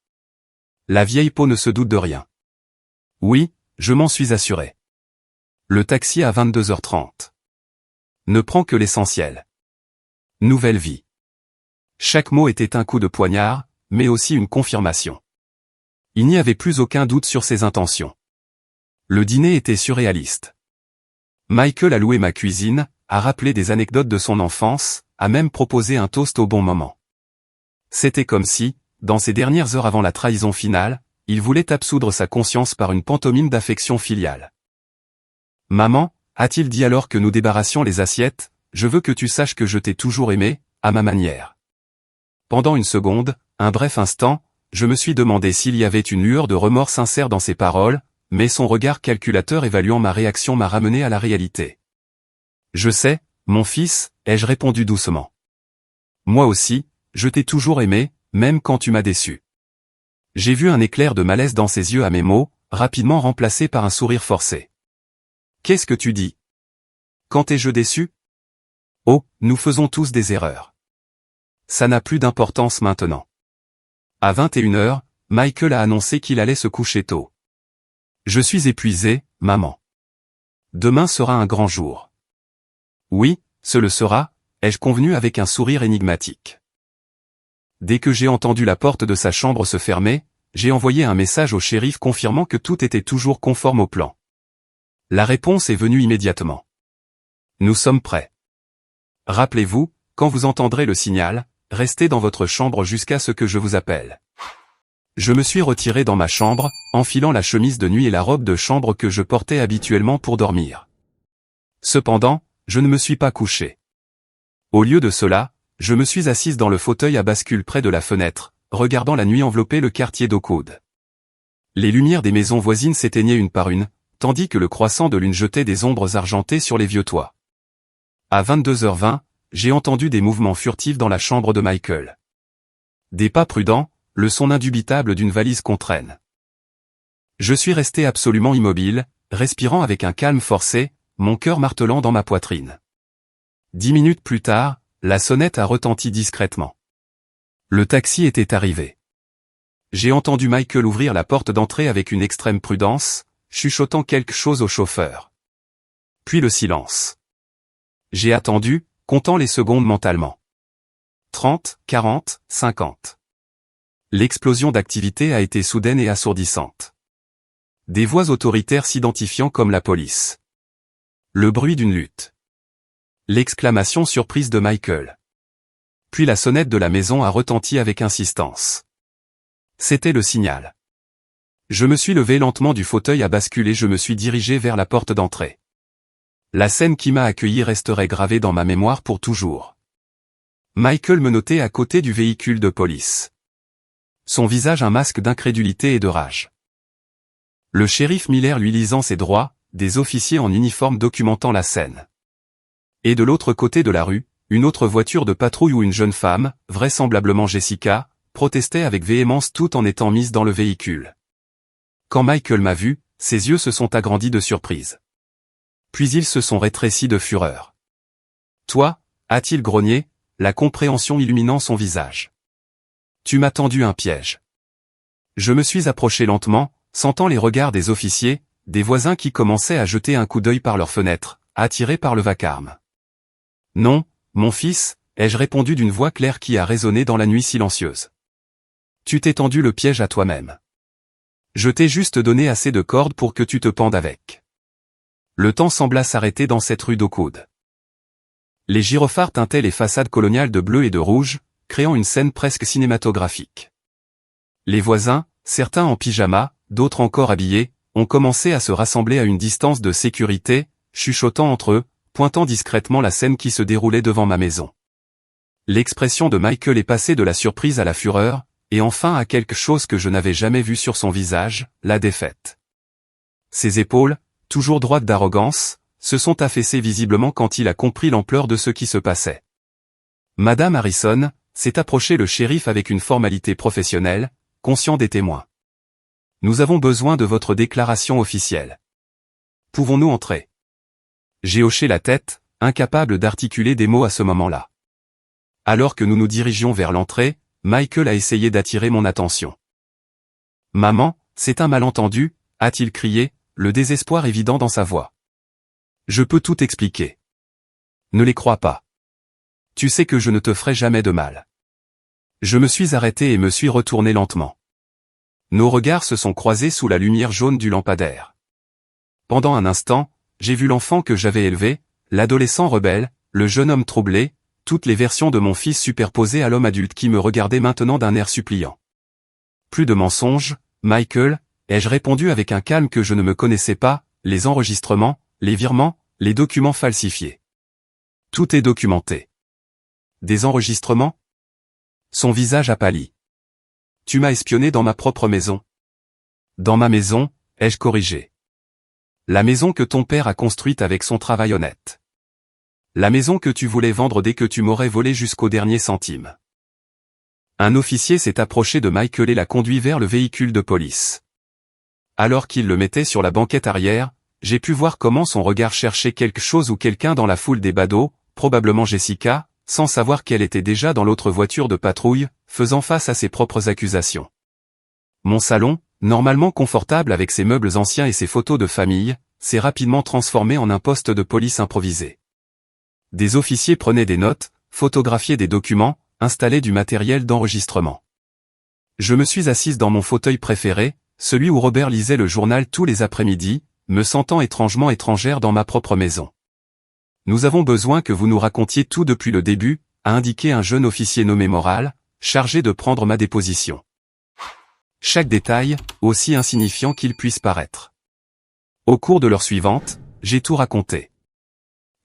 La vieille peau ne se doute de rien. Oui, je m'en suis assuré. Le taxi à 22 h 30. Ne prends que l'essentiel. Nouvelle vie. Chaque mot était un coup de poignard, mais aussi une confirmation. Il n'y avait plus aucun doute sur ses intentions. Le dîner était surréaliste. Michael a loué ma cuisine, a rappelé des anecdotes de son enfance, a même proposé un toast au bon moment. C'était comme si, dans ces dernières heures avant la trahison finale, il voulait absoudre sa conscience par une pantomime d'affection filiale. « Maman, a-t-il dit alors que nous débarrassions les assiettes, je veux que tu saches que je t'ai toujours aimé, à ma manière. » Pendant une seconde, un bref instant, je me suis demandé s'il y avait une lueur de remords sincère dans ses paroles, mais son regard calculateur évaluant ma réaction m'a ramené à la réalité. « Je sais, mon fils, ai-je répondu doucement. Moi aussi, je t'ai toujours aimé, même quand tu m'as déçu. » J'ai vu un éclair de malaise dans ses yeux à mes mots, rapidement remplacé par un sourire forcé. « Qu'est-ce que tu dis? Quand t'es-je déçu? Oh, nous faisons tous des erreurs. Ça n'a plus d'importance maintenant. » À 21 h, Michael a annoncé qu'il allait se coucher tôt. Je suis épuisé, maman. Demain sera un grand jour. Oui, ce le sera, ai-je convenu avec un sourire énigmatique. Dès que j'ai entendu la porte de sa chambre se fermer, j'ai envoyé un message au shérif confirmant que tout était toujours conforme au plan. La réponse est venue immédiatement. Nous sommes prêts. Rappelez-vous, quand vous entendrez le signal, restez dans votre chambre jusqu'à ce que je vous appelle. Je me suis retiré dans ma chambre, enfilant la chemise de nuit et la robe de chambre que je portais habituellement pour dormir. Cependant, je ne me suis pas couché. Au lieu de cela, je me suis assise dans le fauteuil à bascule près de la fenêtre, regardant la nuit envelopper le quartier d'Oakwood. Les lumières des maisons voisines s'éteignaient une par une, tandis que le croissant de lune jetait des ombres argentées sur les vieux toits. À 22h20, j'ai entendu des mouvements furtifs dans la chambre de Michael. Des pas prudents, le son indubitable d'une valise qu'on traîne. Je suis resté absolument immobile, respirant avec un calme forcé, mon cœur martelant dans ma poitrine. 10 minutes plus tard, la sonnette a retenti discrètement. Le taxi était arrivé. J'ai entendu Michael ouvrir la porte d'entrée avec une extrême prudence, chuchotant quelque chose au chauffeur. Puis le silence. J'ai attendu, comptant les secondes mentalement. 30, 40, 50. L'explosion d'activité a été soudaine et assourdissante. Des voix autoritaires s'identifiant comme la police. Le bruit d'une lutte. L'exclamation surprise de Michael. Puis la sonnette de la maison a retenti avec insistance. C'était le signal. Je me suis levé lentement du fauteuil à bascule et je me suis dirigé vers la porte d'entrée. La scène qui m'a accueilli resterait gravée dans ma mémoire pour toujours. Michael me notait à côté du véhicule de police. Son visage un masque d'incrédulité et de rage. Le shérif Miller lui lisant ses droits, des officiers en uniforme documentant la scène. Et de l'autre côté de la rue, une autre voiture de patrouille où une jeune femme, vraisemblablement Jessica, protestait avec véhémence tout en étant mise dans le véhicule. Quand Michael m'a vu, ses yeux se sont agrandis de surprise. Puis ils se sont rétrécis de fureur. « Toi » a-t-il grogné, la compréhension illuminant son visage. « Tu m'as tendu un piège. » Je me suis approché lentement, sentant les regards des officiers, des voisins qui commençaient à jeter un coup d'œil par leurs fenêtres, attirés par le vacarme. « Non, mon fils » ai-je répondu d'une voix claire qui a résonné dans la nuit silencieuse. « Tu t'es tendu le piège à toi-même. Je t'ai juste donné assez de cordes pour que tu te pendes avec. » Le temps sembla s'arrêter dans cette rue d'Oakwood. Les gyrophares teintaient les façades coloniales de bleu et de rouge, créant une scène presque cinématographique. Les voisins, certains en pyjama, d'autres encore habillés, ont commencé à se rassembler à une distance de sécurité, chuchotant entre eux, pointant discrètement la scène qui se déroulait devant ma maison. L'expression de Michael est passée de la surprise à la fureur, et enfin à quelque chose que je n'avais jamais vu sur son visage, la défaite. Ses épaules, toujours droites d'arrogance, se sont affaissées visiblement quand il a compris l'ampleur de ce qui se passait. Madame Harrison, s'est approché le shérif avec une formalité professionnelle, conscient des témoins. Nous avons besoin de votre déclaration officielle. Pouvons-nous entrer? J'ai hoché la tête, incapable d'articuler des mots à ce moment-là. Alors que nous nous dirigions vers l'entrée, Michael a essayé d'attirer mon attention. « Maman, c'est un malentendu » a-t-il crié, le désespoir évident dans sa voix. Je peux tout expliquer. Ne les crois pas. Tu sais que je ne te ferai jamais de mal. Je me suis arrêté et me suis retourné lentement. Nos regards se sont croisés sous la lumière jaune du lampadaire. Pendant un instant, j'ai vu l'enfant que j'avais élevé, l'adolescent rebelle, le jeune homme troublé, toutes les versions de mon fils superposées à l'homme adulte qui me regardait maintenant d'un air suppliant. Plus de mensonges, Michael, ai-je répondu avec un calme que je ne me connaissais pas, les enregistrements, les virements, les documents falsifiés. Tout est documenté. Des enregistrements? Son visage a pâli. Tu m'as espionné dans ma propre maison. Dans ma maison, ai-je corrigé. La maison que ton père a construite avec son travail honnête. La maison que tu voulais vendre dès que tu m'aurais volé jusqu'au dernier centime. Un officier s'est approché de Michael et l'a conduit vers le véhicule de police. Alors qu'il le mettait sur la banquette arrière, j'ai pu voir comment son regard cherchait quelque chose ou quelqu'un dans la foule des badauds, probablement Jessica, sans savoir qu'elle était déjà dans l'autre voiture de patrouille, faisant face à ses propres accusations. Mon salon, normalement confortable avec ses meubles anciens et ses photos de famille, s'est rapidement transformé en un poste de police improvisé. Des officiers prenaient des notes, photographiaient des documents, installaient du matériel d'enregistrement. Je me suis assise dans mon fauteuil préféré, celui où Robert lisait le journal tous les après-midi, me sentant étrangement étrangère dans ma propre maison. Nous avons besoin que vous nous racontiez tout depuis le début, a indiqué un jeune officier nommé Moral, chargé de prendre ma déposition. Chaque détail, aussi insignifiant qu'il puisse paraître. Au cours de l'heure suivante, j'ai tout raconté.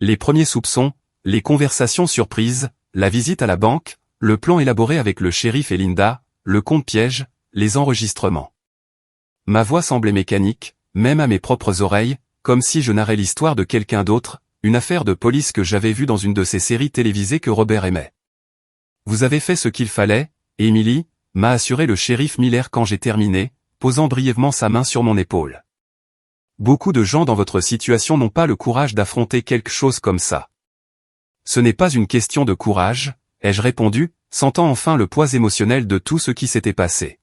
Les premiers soupçons, les conversations surprises, la visite à la banque, le plan élaboré avec le shérif et Linda, le compte piège, les enregistrements. Ma voix semblait mécanique, même à mes propres oreilles, comme si je narrais l'histoire de quelqu'un d'autre, une affaire de police que j'avais vue dans une de ces séries télévisées que Robert aimait. Vous avez fait ce qu'il fallait, Emily, m'a assuré le shérif Miller quand j'ai terminé, posant brièvement sa main sur mon épaule. Beaucoup de gens dans votre situation n'ont pas le courage d'affronter quelque chose comme ça. Ce n'est pas une question de courage, ai-je répondu, sentant enfin le poids émotionnel de tout ce qui s'était passé.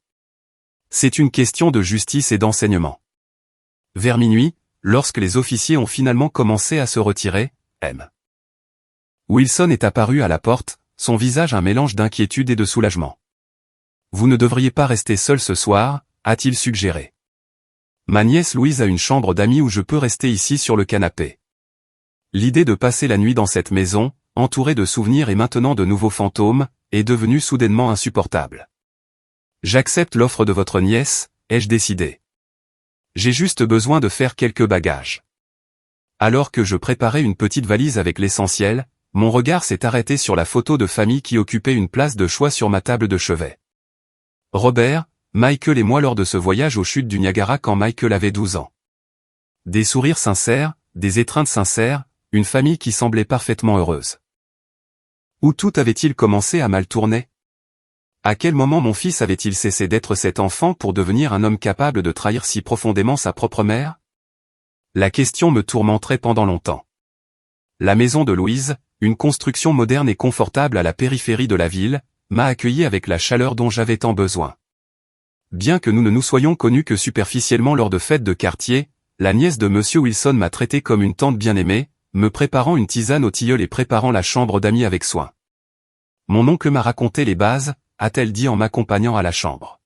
C'est une question de justice et d'enseignement. Vers minuit, lorsque les officiers ont finalement commencé à se retirer, M. Wilson est apparu à la porte, son visage un mélange d'inquiétude et de soulagement. Vous ne devriez pas rester seul ce soir, a-t-il suggéré. Ma nièce Louise a une chambre d'amis où je peux rester ici sur le canapé. L'idée de passer la nuit dans cette maison, entourée de souvenirs et maintenant de nouveaux fantômes, est devenue soudainement insupportable. J'accepte l'offre de votre nièce, ai-je décidé. J'ai juste besoin de faire quelques bagages. Alors que je préparais une petite valise avec l'essentiel, mon regard s'est arrêté sur la photo de famille qui occupait une place de choix sur ma table de chevet. Robert, Michael et moi lors de ce voyage aux chutes du Niagara quand Michael avait 12 ans. Des sourires sincères, des étreintes sincères, une famille qui semblait parfaitement heureuse. Où tout avait-il commencé à mal tourner? À quel moment mon fils avait-il cessé d'être cet enfant pour devenir un homme capable de trahir si profondément sa propre mère? La question me tourmenterait pendant longtemps. La maison de Louise, une construction moderne et confortable à la périphérie de la ville, m'a accueilli avec la chaleur dont j'avais tant besoin. Bien que nous ne nous soyons connus que superficiellement lors de fêtes de quartier, la nièce de Monsieur Wilson m'a traité comme une tante bien-aimée, me préparant une tisane au tilleul et préparant la chambre d'amis avec soin. Mon oncle m'a raconté les bases, a-t-elle dit en m'accompagnant à la chambre.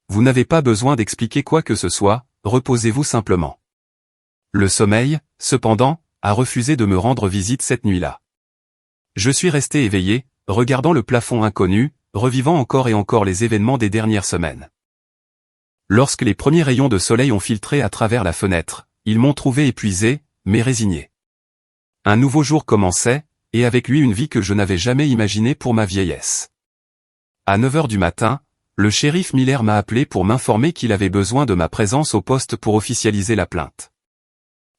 Vous n'avez pas besoin d'expliquer quoi que ce soit, reposez-vous simplement. Le sommeil, cependant, a refusé de me rendre visite cette nuit-là. Je suis resté éveillé, regardant le plafond inconnu, revivant encore et encore les événements des dernières semaines. Lorsque les premiers rayons de soleil ont filtré à travers la fenêtre, ils m'ont trouvé épuisé, mais résigné. Un nouveau jour commençait, et avec lui une vie que je n'avais jamais imaginée pour ma vieillesse. À 9 heures du matin, le shérif Miller m'a appelé pour m'informer qu'il avait besoin de ma présence au poste pour officialiser la plainte.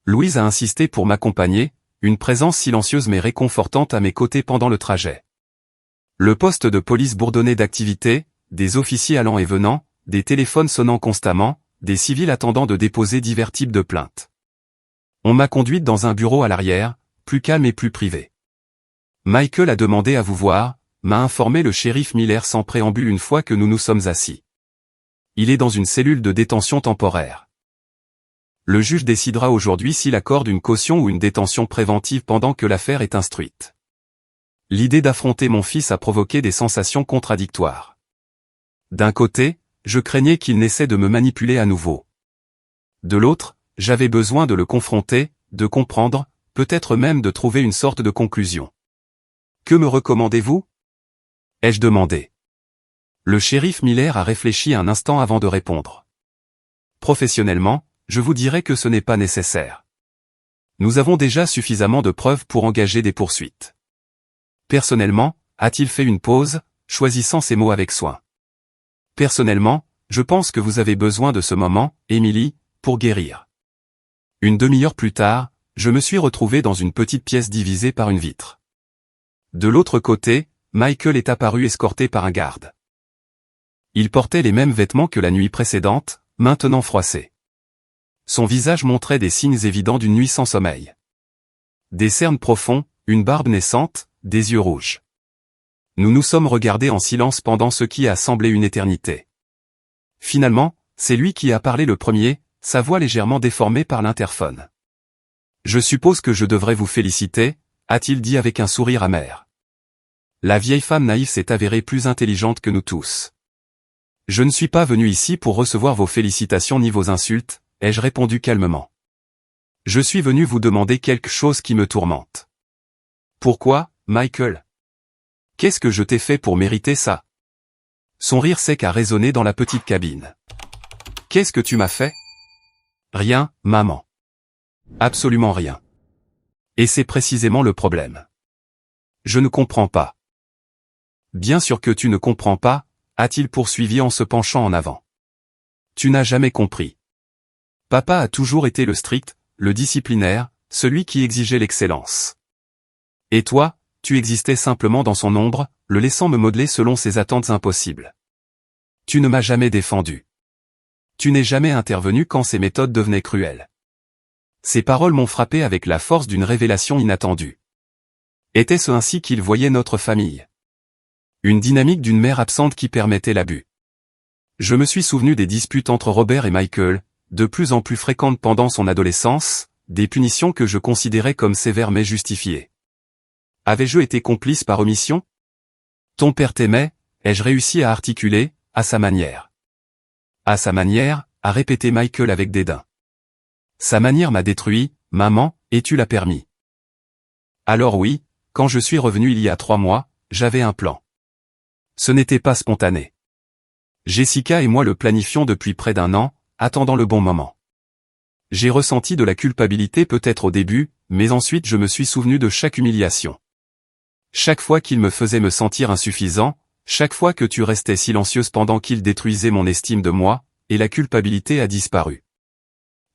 Louise a insisté pour m'accompagner, une présence silencieuse mais réconfortante à mes côtés pendant le trajet. Le poste de police bourdonnait d'activité, des officiers allant et venant, des téléphones sonnant constamment, des civils attendant de déposer divers types de plaintes. On m'a conduite dans un bureau à l'arrière, plus calme et plus privé. Michael a demandé à vous voir, m'a informé le shérif Miller sans préambule une fois que nous nous sommes assis. Il est dans une cellule de détention temporaire. Le juge décidera aujourd'hui s'il accorde une caution ou une détention préventive pendant que l'affaire est instruite. L'idée d'affronter mon fils a provoqué des sensations contradictoires. D'un côté, je craignais qu'il n'essaie de me manipuler à nouveau. De l'autre, j'avais besoin de le confronter, de comprendre, peut-être même de trouver une sorte de conclusion. Que me recommandez-vous? Ai-je demandé. Le shérif Miller a réfléchi un instant avant de répondre. Professionnellement, je vous dirais que ce n'est pas nécessaire. Nous avons déjà suffisamment de preuves pour engager des poursuites. Personnellement, a-t-il fait une pause, choisissant ses mots avec soin. Personnellement, je pense que vous avez besoin de ce moment, Emily, pour guérir. Une demi-heure plus tard, je me suis retrouvé dans une petite pièce divisée par une vitre. De l'autre côté, Michael est apparu escorté par un garde. Il portait les mêmes vêtements que la nuit précédente, maintenant froissés. Son visage montrait des signes évidents d'une nuit sans sommeil. Des cernes profonds, une barbe naissante, des yeux rouges. Nous nous sommes regardés en silence pendant ce qui a semblé une éternité. Finalement, c'est lui qui a parlé le premier, sa voix légèrement déformée par l'interphone. « Je suppose que je devrais vous féliciter », a-t-il dit avec un sourire amer. La vieille femme naïve s'est avérée plus intelligente que nous tous. « Je ne suis pas venu ici pour recevoir vos félicitations ni vos insultes, ai-je répondu calmement. Je suis venu vous demander quelque chose qui me tourmente. Pourquoi, Michael? Qu'est-ce que je t'ai fait pour mériter ça? Son rire sec a résonné dans la petite cabine. Qu'est-ce que tu m'as fait? Rien, maman. Absolument rien. Et c'est précisément le problème. Je ne comprends pas. Bien sûr que tu ne comprends pas, a-t-il poursuivi en se penchant en avant. Tu n'as jamais compris. Papa a toujours été le strict, le disciplinaire, celui qui exigeait l'excellence. Et toi, tu existais simplement dans son ombre, le laissant me modeler selon ses attentes impossibles. Tu ne m'as jamais défendu. Tu n'es jamais intervenu quand ses méthodes devenaient cruelles. Ces paroles m'ont frappé avec la force d'une révélation inattendue. Était-ce ainsi qu'il voyait notre famille? Une dynamique d'une mère absente qui permettait l'abus. Je me suis souvenu des disputes entre Robert et Michael, de plus en plus fréquentes pendant son adolescence, des punitions que je considérais comme sévères mais justifiées. Avais-je été complice par omission? Ton père t'aimait, ai-je réussi à articuler, à sa manière. À sa manière, a répété Michael avec dédain. Sa manière m'a détruit, maman, et tu l'as permis. Alors oui, quand je suis revenu il y a 3 mois, j'avais un plan. Ce n'était pas spontané. Jessica et moi le planifions depuis près d'1 an, attendant le bon moment. J'ai ressenti de la culpabilité peut-être au début, mais ensuite je me suis souvenu de chaque humiliation. Chaque fois qu'il me faisait me sentir insuffisant, chaque fois que tu restais silencieuse pendant qu'il détruisait mon estime de moi, et la culpabilité a disparu.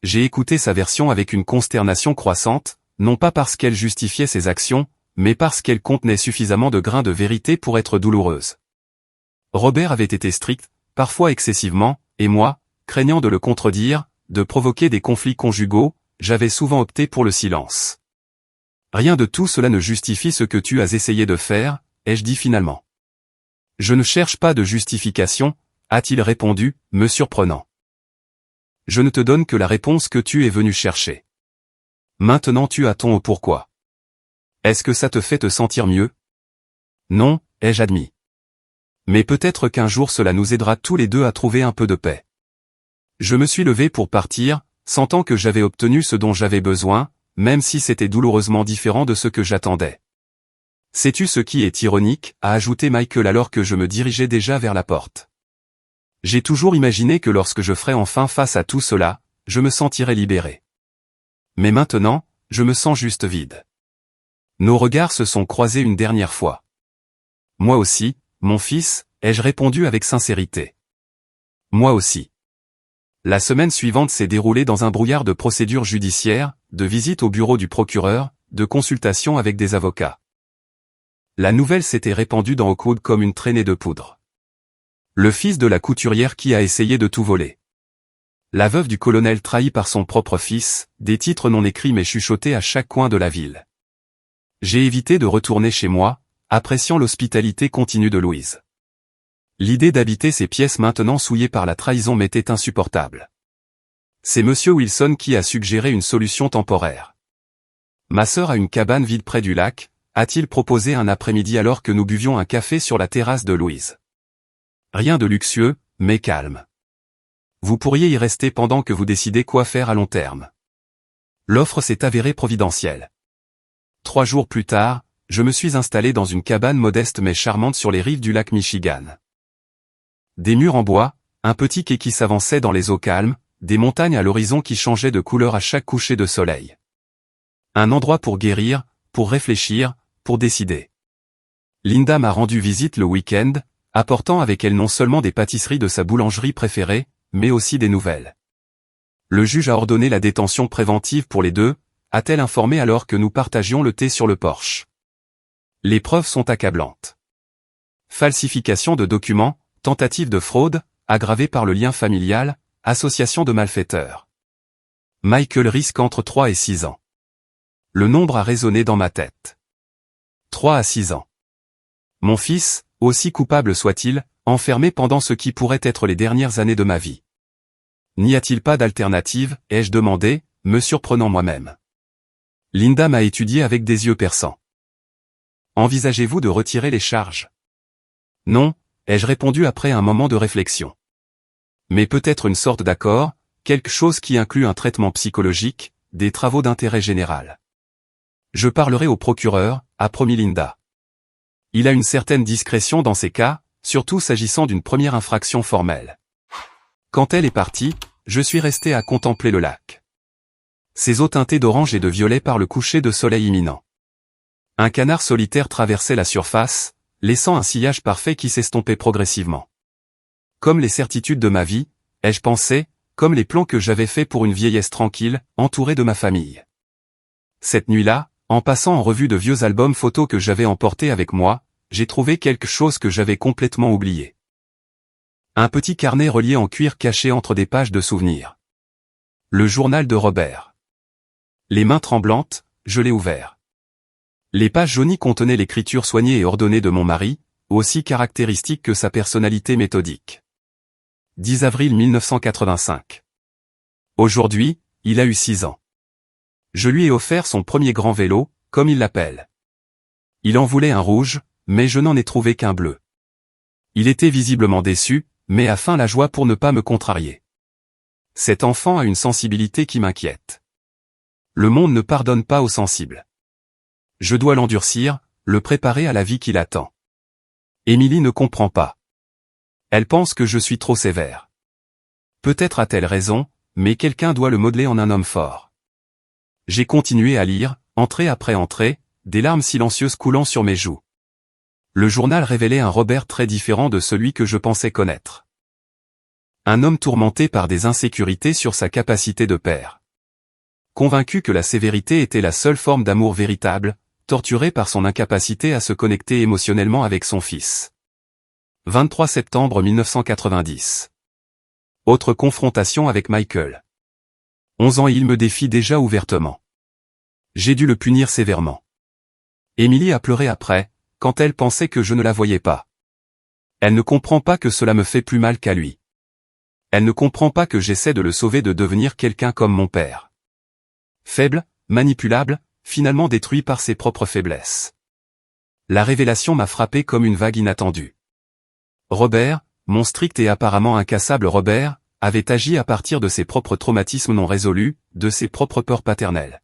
J'ai écouté sa version avec une consternation croissante, non pas parce qu'elle justifiait ses actions, mais parce qu'elle contenait suffisamment de grains de vérité pour être douloureuse. Robert avait été strict, parfois excessivement, et moi, craignant de le contredire, de provoquer des conflits conjugaux, j'avais souvent opté pour le silence. Rien de tout cela ne justifie ce que tu as essayé de faire, ai-je dit finalement. Je ne cherche pas de justification, a-t-il répondu, me surprenant. Je ne te donne que la réponse que tu es venu chercher. Maintenant tu as ton pourquoi. Est-ce que ça te fait te sentir mieux? Non, ai-je admis. Mais peut-être qu'un jour cela nous aidera tous les deux à trouver un peu de paix. Je me suis levé pour partir, sentant que j'avais obtenu ce dont j'avais besoin, même si c'était douloureusement différent de ce que j'attendais. Sais-tu ce qui est ironique, a ajouté Michael alors que je me dirigeais déjà vers la porte. J'ai toujours imaginé que lorsque je ferais enfin face à tout cela, je me sentirais libéré. Mais maintenant, je me sens juste vide. Nos regards se sont croisés une dernière fois. Moi aussi, mon fils, ai-je répondu avec sincérité. Moi aussi. La semaine suivante s'est déroulée dans un brouillard de procédures judiciaires, de visites au bureau du procureur, de consultations avec des avocats. La nouvelle s'était répandue dans Oakwood comme une traînée de poudre. Le fils de la couturière qui a essayé de tout voler. La veuve du colonel trahi par son propre fils, des titres non écrits mais chuchotés à chaque coin de la ville. J'ai évité de retourner chez moi, appréciant l'hospitalité continue de Louise. L'idée d'habiter ces pièces maintenant souillées par la trahison m'était insupportable. C'est monsieur Wilson qui a suggéré une solution temporaire. Ma sœur a une cabane vide près du lac, a-t-il proposé un après-midi alors que nous buvions un café sur la terrasse de Louise. Rien de luxueux, mais calme. Vous pourriez y rester pendant que vous décidez quoi faire à long terme. L'offre s'est avérée providentielle. 3 jours plus tard, je me suis installé dans une cabane modeste mais charmante sur les rives du lac Michigan. Des murs en bois, un petit quai qui s'avançait dans les eaux calmes, des montagnes à l'horizon qui changeaient de couleur à chaque coucher de soleil. Un endroit pour guérir, pour réfléchir, pour décider. Linda m'a rendu visite le week-end, apportant avec elle non seulement des pâtisseries de sa boulangerie préférée, mais aussi des nouvelles. Le juge a ordonné la détention préventive pour les deux, a-t-elle informé alors que nous partagions le thé sur le porche. Les preuves sont accablantes. Falsification de documents, tentative de fraude, aggravée par le lien familial, association de malfaiteurs. Michael risque entre 3 et 6 ans. Le nombre a résonné dans ma tête. 3 à 6 ans. Mon fils, aussi coupable soit-il, enfermé pendant ce qui pourrait être les dernières années de ma vie. N'y a-t-il pas d'alternative, ai-je demandé, me surprenant moi-même. Linda m'a étudié avec des yeux perçants. Envisagez-vous de retirer les charges? Non, ai-je répondu après un moment de réflexion. Mais peut-être une sorte d'accord, quelque chose qui inclut un traitement psychologique, des travaux d'intérêt général. Je parlerai au procureur, a promis Linda. Il a une certaine discrétion dans ces cas, surtout s'agissant d'une première infraction formelle. Quand elle est partie, je suis resté à contempler le lac. Ses eaux teintées d'orange et de violet par le coucher de soleil imminent. Un canard solitaire traversait la surface, laissant un sillage parfait qui s'estompait progressivement. Comme les certitudes de ma vie, ai-je pensé, comme les plans que j'avais faits pour une vieillesse tranquille, entourée de ma famille. Cette nuit-là, en passant en revue de vieux albums photos que j'avais emportés avec moi, j'ai trouvé quelque chose que j'avais complètement oublié. Un petit carnet relié en cuir caché entre des pages de souvenirs. Le journal de Robert. Les mains tremblantes, je l'ai ouvert. Les pages jaunies contenaient l'écriture soignée et ordonnée de mon mari, aussi caractéristique que sa personnalité méthodique. 10 avril 1985. Aujourd'hui, il a eu 6 ans. Je lui ai offert son premier grand vélo, comme il l'appelle. Il en voulait un rouge, mais je n'en ai trouvé qu'un bleu. Il était visiblement déçu, mais a feint la joie pour ne pas me contrarier. Cet enfant a une sensibilité qui m'inquiète. Le monde ne pardonne pas aux sensibles. Je dois l'endurcir, le préparer à la vie qui l'attend. Émilie ne comprend pas. Elle pense que je suis trop sévère. Peut-être a-t-elle raison, mais quelqu'un doit le modeler en un homme fort. J'ai continué à lire, entrée après entrée, des larmes silencieuses coulant sur mes joues. Le journal révélait un Robert très différent de celui que je pensais connaître. Un homme tourmenté par des insécurités sur sa capacité de père. Convaincu que la sévérité était la seule forme d'amour véritable, torturé par son incapacité à se connecter émotionnellement avec son fils. 23 septembre 1990. Autre confrontation avec Michael. 11 ans et il me défie déjà ouvertement. J'ai dû le punir sévèrement. Émilie a pleuré après, quand elle pensait que je ne la voyais pas. Elle ne comprend pas que cela me fait plus mal qu'à lui. Elle ne comprend pas que j'essaie de le sauver de devenir quelqu'un comme mon père. Faible, manipulable, finalement détruit par ses propres faiblesses. La révélation m'a frappé comme une vague inattendue. Robert, mon strict et apparemment incassable Robert, avait agi à partir de ses propres traumatismes non résolus, de ses propres peurs paternelles.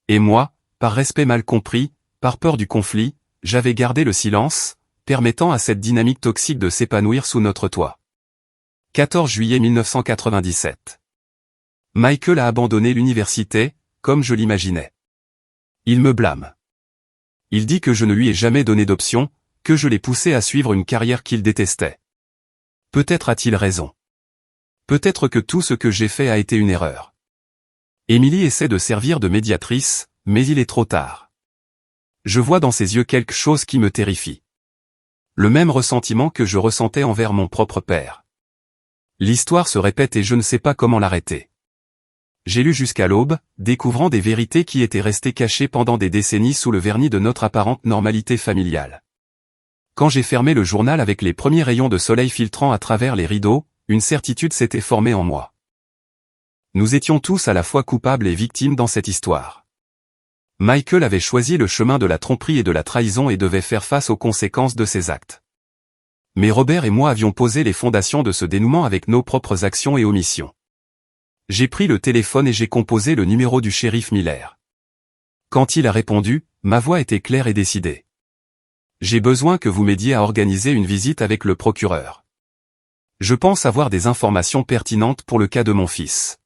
Et moi, par respect mal compris, par peur du conflit, j'avais gardé le silence, permettant à cette dynamique toxique de s'épanouir sous notre toit. 14 juillet 1997. Michael a abandonné l'université, comme je l'imaginais. Il me blâme. Il dit que je ne lui ai jamais donné d'option, que je l'ai poussé à suivre une carrière qu'il détestait. Peut-être a-t-il raison. Peut-être que tout ce que j'ai fait a été une erreur. Émilie essaie de servir de médiatrice, mais il est trop tard. Je vois dans ses yeux quelque chose qui me terrifie. Le même ressentiment que je ressentais envers mon propre père. L'histoire se répète et je ne sais pas comment l'arrêter. J'ai lu jusqu'à l'aube, découvrant des vérités qui étaient restées cachées pendant des décennies sous le vernis de notre apparente normalité familiale. Quand j'ai fermé le journal avec les premiers rayons de soleil filtrant à travers les rideaux, une certitude s'était formée en moi. Nous étions tous à la fois coupables et victimes dans cette histoire. Michael avait choisi le chemin de la tromperie et de la trahison et devait faire face aux conséquences de ses actes. Mais Robert et moi avions posé les fondations de ce dénouement avec nos propres actions et omissions. J'ai pris le téléphone et j'ai composé le numéro du shérif Miller. Quand il a répondu, ma voix était claire et décidée. J'ai besoin que vous m'aidiez à organiser une visite avec le procureur. Je pense avoir des informations pertinentes pour le cas de mon fils.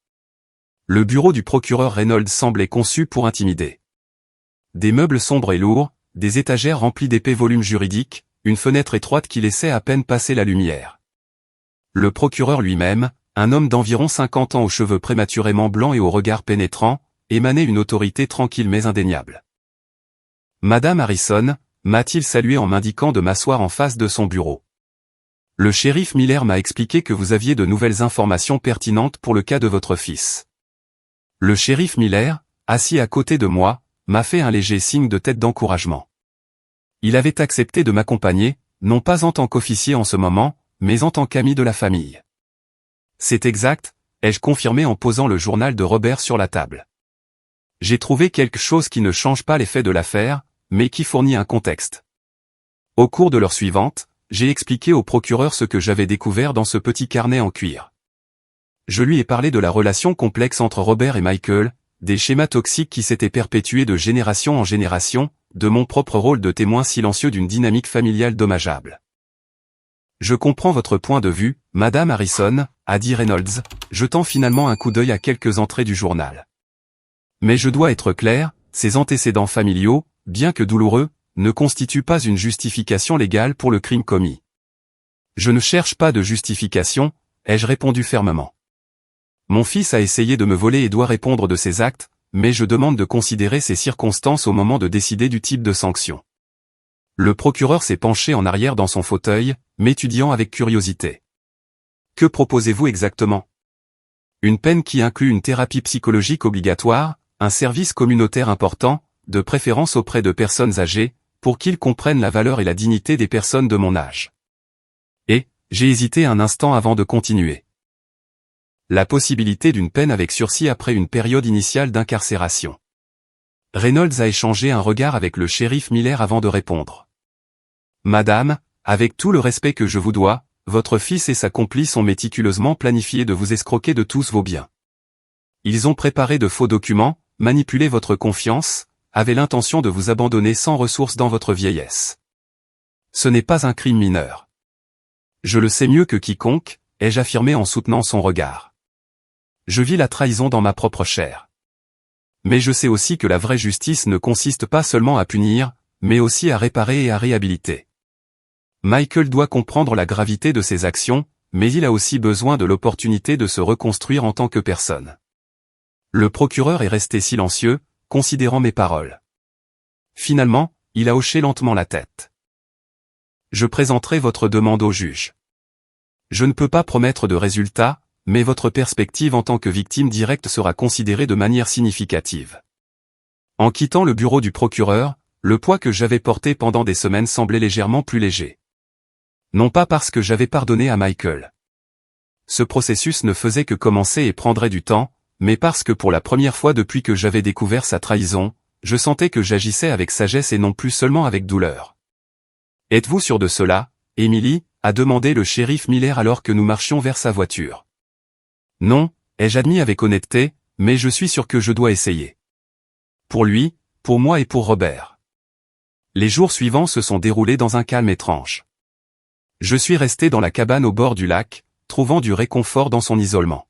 Le bureau du procureur Reynolds semblait conçu pour intimider. Des meubles sombres et lourds, des étagères remplies d'épais volumes juridiques, une fenêtre étroite qui laissait à peine passer la lumière. Le procureur lui-même, un homme d'environ 50 ans aux cheveux prématurément blancs et au regard pénétrant, émanait une autorité tranquille mais indéniable. Madame Harrison, m'a-t-il salué en m'indiquant de m'asseoir en face de son bureau. Le shérif Miller m'a expliqué que vous aviez de nouvelles informations pertinentes pour le cas de votre fils. Le shérif Miller, assis à côté de moi, m'a fait un léger signe de tête d'encouragement. Il avait accepté de m'accompagner, non pas en tant qu'officier en ce moment, mais en tant qu'ami de la famille. C'est exact, ai-je confirmé en posant le journal de Robert sur la table. J'ai trouvé quelque chose qui ne change pas les faits de l'affaire, mais qui fournit un contexte. Au cours de l'heure suivante, j'ai expliqué au procureur ce que j'avais découvert dans ce petit carnet en cuir. Je lui ai parlé de la relation complexe entre Robert et Michael, des schémas toxiques qui s'étaient perpétués de génération en génération, de mon propre rôle de témoin silencieux d'une dynamique familiale dommageable. Je comprends votre point de vue, Madame Harrison, a dit Reynolds, jetant finalement un coup d'œil à quelques entrées du journal. Mais je dois être clair, ces antécédents familiaux, bien que douloureux, ne constituent pas une justification légale pour le crime commis. Je ne cherche pas de justification, ai-je répondu fermement. Mon fils a essayé de me voler et doit répondre de ses actes, mais je demande de considérer ces circonstances au moment de décider du type de sanction. Le procureur s'est penché en arrière dans son fauteuil, m'étudiant avec curiosité. Que proposez-vous exactement? Une peine qui inclut une thérapie psychologique obligatoire, un service communautaire important, de préférence auprès de personnes âgées, pour qu'ils comprennent la valeur et la dignité des personnes de mon âge. Et, j'ai hésité un instant avant de continuer. La possibilité d'une peine avec sursis après une période initiale d'incarcération. Reynolds a échangé un regard avec le shérif Miller avant de répondre. Madame, avec tout le respect que je vous dois, votre fils et sa complice ont méticuleusement planifié de vous escroquer de tous vos biens. Ils ont préparé de faux documents, manipulé votre confiance, avaient l'intention de vous abandonner sans ressources dans votre vieillesse. Ce n'est pas un crime mineur. Je le sais mieux que quiconque, ai-je affirmé en soutenant son regard. Je vis la trahison dans ma propre chair. Mais je sais aussi que la vraie justice ne consiste pas seulement à punir, mais aussi à réparer et à réhabiliter. Michael doit comprendre la gravité de ses actions, mais il a aussi besoin de l'opportunité de se reconstruire en tant que personne. Le procureur est resté silencieux, considérant mes paroles. Finalement, il a hoché lentement la tête. Je présenterai votre demande au juge. Je ne peux pas promettre de résultat, mais votre perspective en tant que victime directe sera considérée de manière significative. En quittant le bureau du procureur, le poids que j'avais porté pendant des semaines semblait légèrement plus léger. Non pas parce que j'avais pardonné à Michael. Ce processus ne faisait que commencer et prendrait du temps, mais parce que pour la première fois depuis que j'avais découvert sa trahison, je sentais que j'agissais avec sagesse et non plus seulement avec douleur. Êtes-vous sûr de cela, Emily, a demandé le shérif Miller alors que nous marchions vers sa voiture. Non, ai-je admis avec honnêteté, mais je suis sûr que je dois essayer. Pour lui, pour moi et pour Robert. Les jours suivants se sont déroulés dans un calme étrange. Je suis resté dans la cabane au bord du lac, trouvant du réconfort dans son isolement.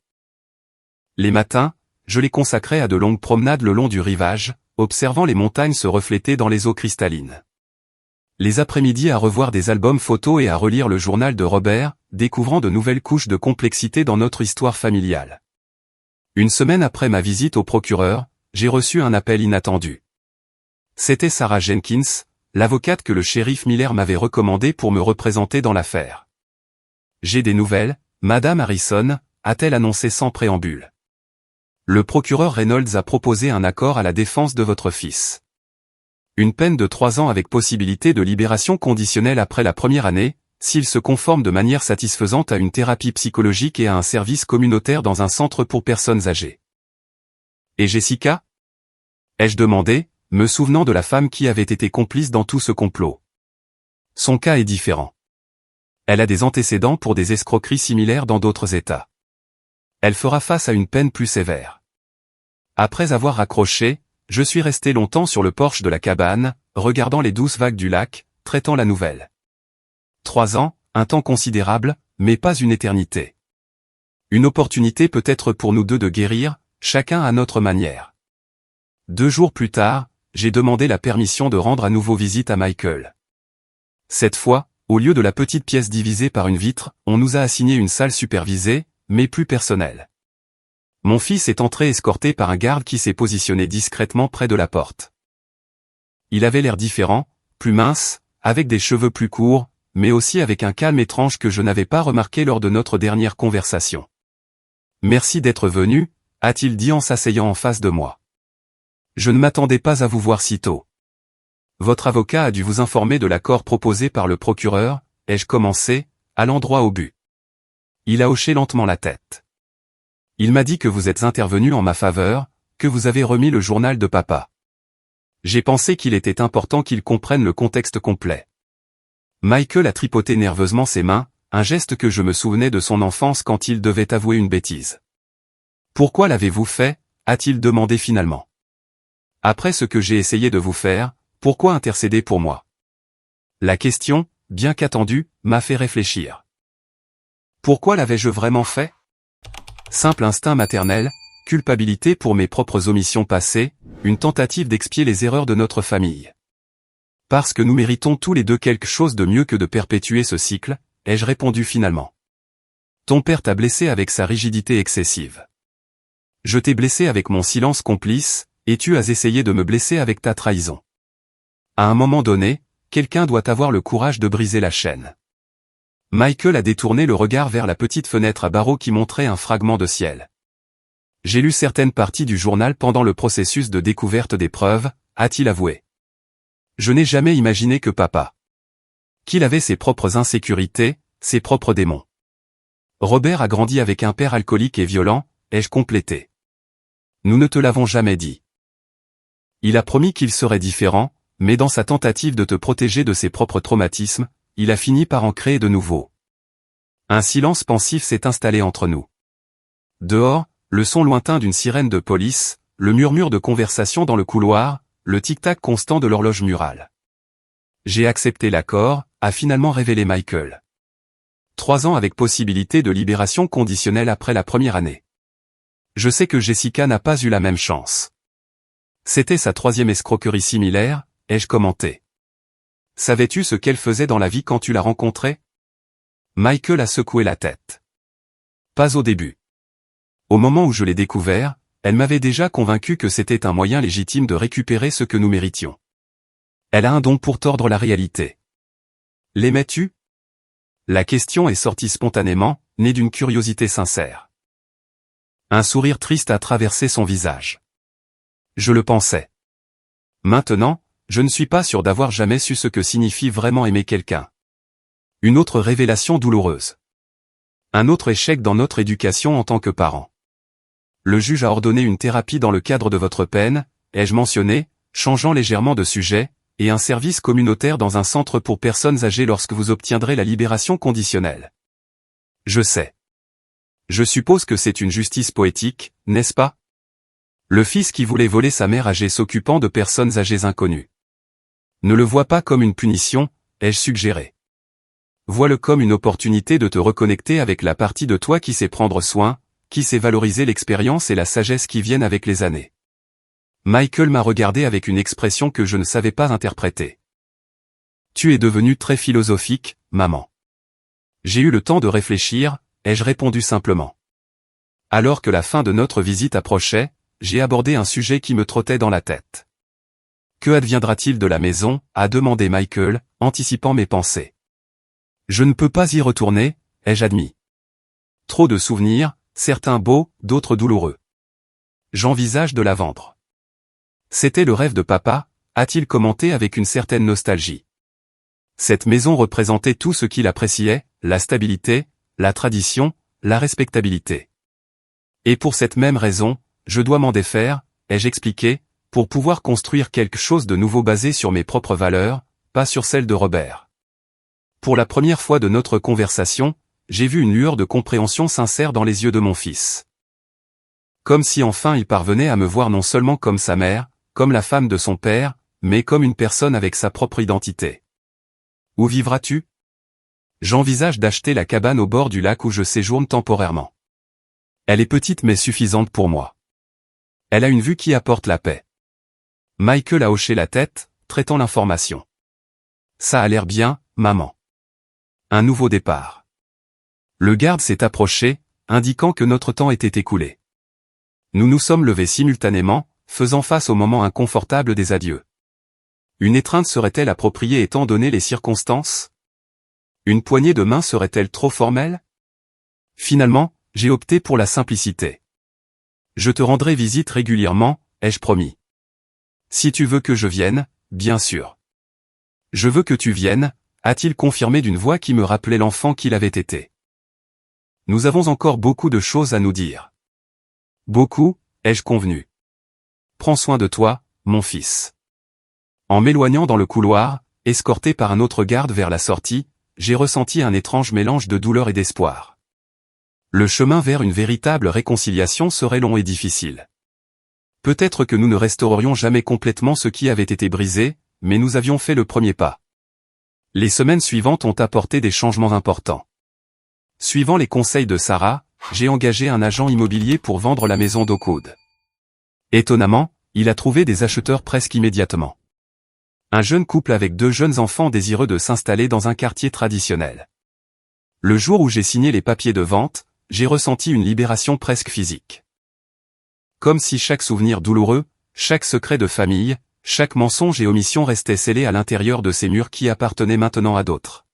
Les matins, je les consacrais à de longues promenades le long du rivage, observant les montagnes se refléter dans les eaux cristallines. Les après-midi à revoir des albums photos et à relire le journal de Robert, découvrant de nouvelles couches de complexité dans notre histoire familiale. Une semaine après ma visite au procureur, j'ai reçu un appel inattendu. C'était Sarah Jenkins, l'avocate que le shérif Miller m'avait recommandée pour me représenter dans l'affaire. J'ai des nouvelles, Madame Harrison, a-t-elle annoncé sans préambule. Le procureur Reynolds a proposé un accord à la défense de votre fils. Une peine de 3 ans avec possibilité de libération conditionnelle après la première année, s'il se conforme de manière satisfaisante à une thérapie psychologique et à un service communautaire dans un centre pour personnes âgées. Et Jessica? Ai-je demandé, me souvenant de la femme qui avait été complice dans tout ce complot. Son cas est différent. Elle a des antécédents pour des escroqueries similaires dans d'autres États. Elle fera face à une peine plus sévère. Après avoir raccroché, je suis resté longtemps sur le porche de la cabane, regardant les douces vagues du lac, traitant la nouvelle. 3 ans, un temps considérable, mais pas une éternité. Une opportunité peut-être pour nous deux de guérir, chacun à notre manière. 2 jours plus tard, j'ai demandé la permission de rendre à nouveau visite à Michael. Cette fois, au lieu de la petite pièce divisée par une vitre, on nous a assigné une salle supervisée, mais plus personnelle. Mon fils est entré escorté par un garde qui s'est positionné discrètement près de la porte. Il avait l'air différent, plus mince, avec des cheveux plus courts, mais aussi avec un calme étrange que je n'avais pas remarqué lors de notre dernière conversation. « Merci d'être venu », a-t-il dit en s'asseyant en face de moi. « Je ne m'attendais pas à vous voir si tôt. Votre avocat a dû vous informer de l'accord proposé par le procureur, ai-je commencé, allant droit au but. Il a hoché lentement la tête. Il m'a dit que vous êtes intervenu en ma faveur, que vous avez remis le journal de papa. J'ai pensé qu'il était important qu'il comprenne le contexte complet. » Michael a tripoté nerveusement ses mains, un geste que je me souvenais de son enfance quand il devait avouer une bêtise. « Pourquoi l'avez-vous fait » a-t-il demandé finalement. Après ce que j'ai essayé de vous faire, pourquoi intercéder pour moi? La question, bien qu'attendue, m'a fait réfléchir. Pourquoi l'avais-je vraiment fait? Simple instinct maternel, culpabilité pour mes propres omissions passées, une tentative d'expier les erreurs de notre famille. Parce que nous méritons tous les deux quelque chose de mieux que de perpétuer ce cycle, ai-je répondu finalement. Ton père t'a blessé avec sa rigidité excessive. Je t'ai blessé avec mon silence complice, et tu as essayé de me blesser avec ta trahison. À un moment donné, quelqu'un doit avoir le courage de briser la chaîne. Michael a détourné le regard vers la petite fenêtre à barreaux qui montrait un fragment de ciel. J'ai lu certaines parties du journal pendant le processus de découverte des preuves, a-t-il avoué. Je n'ai jamais imaginé que papa. Qu'il avait ses propres insécurités, ses propres démons. Robert a grandi avec un père alcoolique et violent, ai-je complété. Nous ne te l'avons jamais dit. Il a promis qu'il serait différent, mais dans sa tentative de te protéger de ses propres traumatismes, il a fini par en créer de nouveaux. Un silence pensif s'est installé entre nous. Dehors, le son lointain d'une sirène de police, le murmure de conversation dans le couloir, le tic-tac constant de l'horloge murale. J'ai accepté l'accord, a finalement révélé Michael. 3 ans avec possibilité de libération conditionnelle après la première année. Je sais que Jessica n'a pas eu la même chance. C'était sa 3e escroquerie similaire, ai-je commenté. Savais-tu ce qu'elle faisait dans la vie quand tu l'as rencontrée? Michael a secoué la tête. Pas au début. Au moment où je l'ai découvert, elle m'avait déjà convaincu que c'était un moyen légitime de récupérer ce que nous méritions. Elle a un don pour tordre la réalité. L'aimais-tu? La question est sortie spontanément, née d'une curiosité sincère. Un sourire triste a traversé son visage. Je le pensais. Maintenant, je ne suis pas sûr d'avoir jamais su ce que signifie vraiment aimer quelqu'un. Une autre révélation douloureuse. Un autre échec dans notre éducation en tant que parents. Le juge a ordonné une thérapie dans le cadre de votre peine, ai-je mentionné, changeant légèrement de sujet, et un service communautaire dans un centre pour personnes âgées lorsque vous obtiendrez la libération conditionnelle. Je sais. Je suppose que c'est une justice poétique, n'est-ce pas? Le fils qui voulait voler sa mère âgée s'occupant de personnes âgées inconnues. Ne le vois pas comme une punition, ai-je suggéré. Vois-le comme une opportunité de te reconnecter avec la partie de toi qui sait prendre soin, qui sait valoriser l'expérience et la sagesse qui viennent avec les années. Michael m'a regardé avec une expression que je ne savais pas interpréter. Tu es devenu très philosophique, maman. J'ai eu le temps de réfléchir, ai-je répondu simplement. Alors que la fin de notre visite approchait, j'ai abordé un sujet qui me trottait dans la tête. Que adviendra-t-il de la maison, a demandé Michael, anticipant mes pensées. Je ne peux pas y retourner, ai-je admis. Trop de souvenirs, certains beaux, d'autres douloureux. J'envisage de la vendre. C'était le rêve de papa, a-t-il commenté avec une certaine nostalgie. Cette maison représentait tout ce qu'il appréciait, la stabilité, la tradition, la respectabilité. Et pour cette même raison, je dois m'en défaire, ai-je expliqué, pour pouvoir construire quelque chose de nouveau basé sur mes propres valeurs, pas sur celles de Robert. Pour la première fois de notre conversation, j'ai vu une lueur de compréhension sincère dans les yeux de mon fils. Comme si enfin il parvenait à me voir non seulement comme sa mère, comme la femme de son père, mais comme une personne avec sa propre identité. Où vivras-tu? J'envisage d'acheter la cabane au bord du lac où je séjourne temporairement. Elle est petite mais suffisante pour moi. Elle a une vue qui apporte la paix. Michael a hoché la tête, traitant l'information. Ça a l'air bien, maman. Un nouveau départ. Le garde s'est approché, indiquant que notre temps était écoulé. Nous nous sommes levés simultanément, faisant face au moment inconfortable des adieux. Une étreinte serait-elle appropriée étant donné les circonstances? Une poignée de main serait-elle trop formelle? Finalement, j'ai opté pour la simplicité. Je te rendrai visite régulièrement, ai-je promis. Si tu veux que je vienne, bien sûr. Je veux que tu viennes, a-t-il confirmé d'une voix qui me rappelait l'enfant qu'il avait été. Nous avons encore beaucoup de choses à nous dire. Beaucoup, ai-je convenu. Prends soin de toi, mon fils. En m'éloignant dans le couloir, escorté par un autre garde vers la sortie, j'ai ressenti un étrange mélange de douleur et d'espoir. Le chemin vers une véritable réconciliation serait long et difficile. Peut-être que nous ne restaurerions jamais complètement ce qui avait été brisé, mais nous avions fait le premier pas. Les semaines suivantes ont apporté des changements importants. Suivant les conseils de Sarah, j'ai engagé un agent immobilier pour vendre la maison d'Oakwood. Étonnamment, il a trouvé des acheteurs presque immédiatement. Un jeune couple avec 2 jeunes enfants désireux de s'installer dans un quartier traditionnel. Le jour où j'ai signé les papiers de vente, j'ai ressenti une libération presque physique. Comme si chaque souvenir douloureux, chaque secret de famille, chaque mensonge et omission restait scellé à l'intérieur de ces murs qui appartenaient maintenant à d'autres.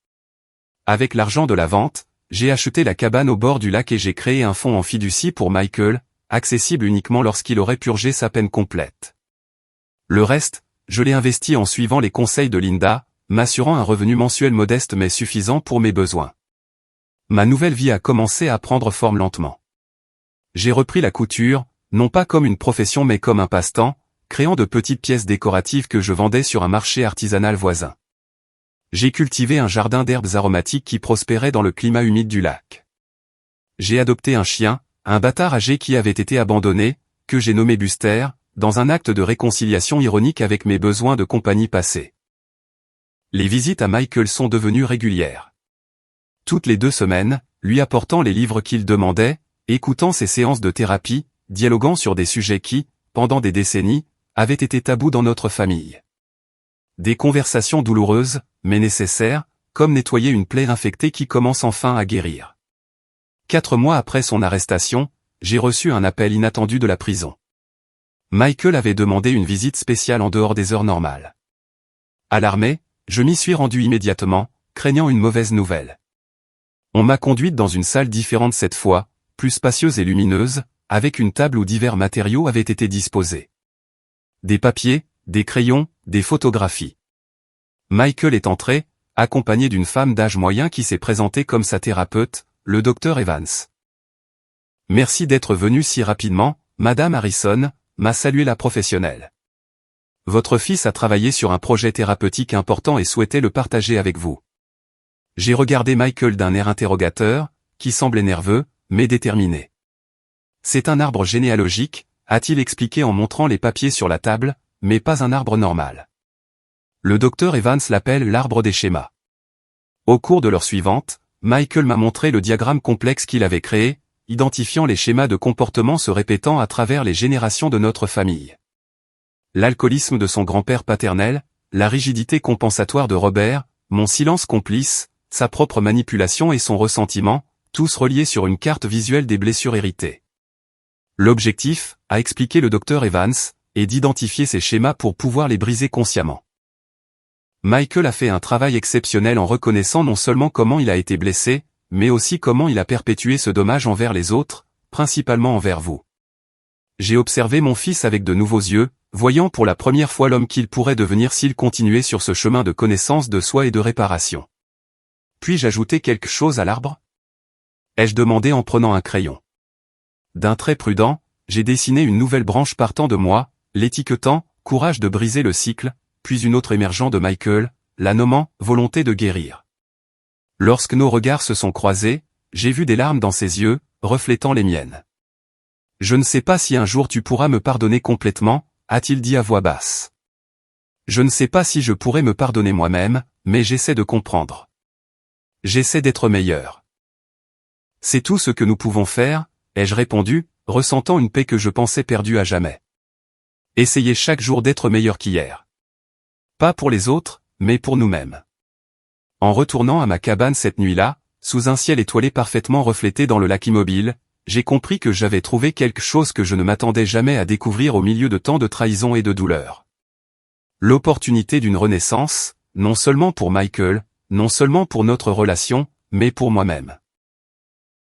Avec l'argent de la vente, j'ai acheté la cabane au bord du lac et j'ai créé un fonds en fiducie pour Michael, accessible uniquement lorsqu'il aurait purgé sa peine complète. Le reste, je l'ai investi en suivant les conseils de Linda, m'assurant un revenu mensuel modeste mais suffisant pour mes besoins. Ma nouvelle vie a commencé à prendre forme lentement. J'ai repris la couture, non pas comme une profession mais comme un passe-temps, créant de petites pièces décoratives que je vendais sur un marché artisanal voisin. J'ai cultivé un jardin d'herbes aromatiques qui prospérait dans le climat humide du lac. J'ai adopté un chien, un bâtard âgé qui avait été abandonné, que j'ai nommé Buster, dans un acte de réconciliation ironique avec mes besoins de compagnie passés. Les visites à Michael sont devenues régulières. Toutes les 2 semaines, lui apportant les livres qu'il demandait, écoutant ses séances de thérapie, dialoguant sur des sujets qui, pendant des décennies, avaient été tabous dans notre famille. Des conversations douloureuses, mais nécessaires, comme nettoyer une plaie infectée qui commence enfin à guérir. 4 mois après son arrestation, j'ai reçu un appel inattendu de la prison. Michael avait demandé une visite spéciale en dehors des heures normales. Alarmé, je m'y suis rendu immédiatement, craignant une mauvaise nouvelle. On m'a conduite dans une salle différente cette fois, plus spacieuse et lumineuse, avec une table où divers matériaux avaient été disposés. Des papiers, des crayons, des photographies. Michael est entré, accompagné d'une femme d'âge moyen qui s'est présentée comme sa thérapeute, le Dr Evans. Merci d'être venu si rapidement, Madame Harrison, m'a salué la professionnelle. Votre fils a travaillé sur un projet thérapeutique important et souhaitait le partager avec vous. J'ai regardé Michael d'un air interrogateur, qui semblait nerveux, mais déterminé. C'est un arbre généalogique, a-t-il expliqué en montrant les papiers sur la table, mais pas un arbre normal. Le Dr Evans l'appelle l'arbre des schémas. Au cours de l'heure suivante, Michael m'a montré le diagramme complexe qu'il avait créé, identifiant les schémas de comportement se répétant à travers les générations de notre famille. L'alcoolisme de son grand-père paternel, la rigidité compensatoire de Robert, mon silence complice, sa propre manipulation et son ressentiment, tous reliés sur une carte visuelle des blessures héritées. L'objectif, a expliqué le Dr Evans, est d'identifier ces schémas pour pouvoir les briser consciemment. Michael a fait un travail exceptionnel en reconnaissant non seulement comment il a été blessé, mais aussi comment il a perpétué ce dommage envers les autres, principalement envers vous. J'ai observé mon fils avec de nouveaux yeux, voyant pour la première fois l'homme qu'il pourrait devenir s'il continuait sur ce chemin de connaissance de soi et de réparation. Puis-je ajouter quelque chose à l'arbre ? Ai-je demandé en prenant un crayon. D'un trait prudent, j'ai dessiné une nouvelle branche partant de moi, l'étiquetant « Courage de briser le cycle », puis une autre émergeant de Michael, la nommant « Volonté de guérir ». Lorsque nos regards se sont croisés, j'ai vu des larmes dans ses yeux, reflétant les miennes. « Je ne sais pas si un jour tu pourras me pardonner complètement », a-t-il dit à voix basse. « Je ne sais pas si je pourrai me pardonner moi-même, mais j'essaie de comprendre. J'essaie d'être meilleur. » C'est tout ce que nous pouvons faire, ai-je répondu, ressentant une paix que je pensais perdue à jamais. Essayez chaque jour d'être meilleur qu'hier. Pas pour les autres, mais pour nous-mêmes. En retournant à ma cabane cette nuit-là, sous un ciel étoilé parfaitement reflété dans le lac immobile, j'ai compris que j'avais trouvé quelque chose que je ne m'attendais jamais à découvrir au milieu de tant de trahison et de douleur. L'opportunité d'une renaissance, non seulement pour Michael, non seulement pour notre relation, mais pour moi-même.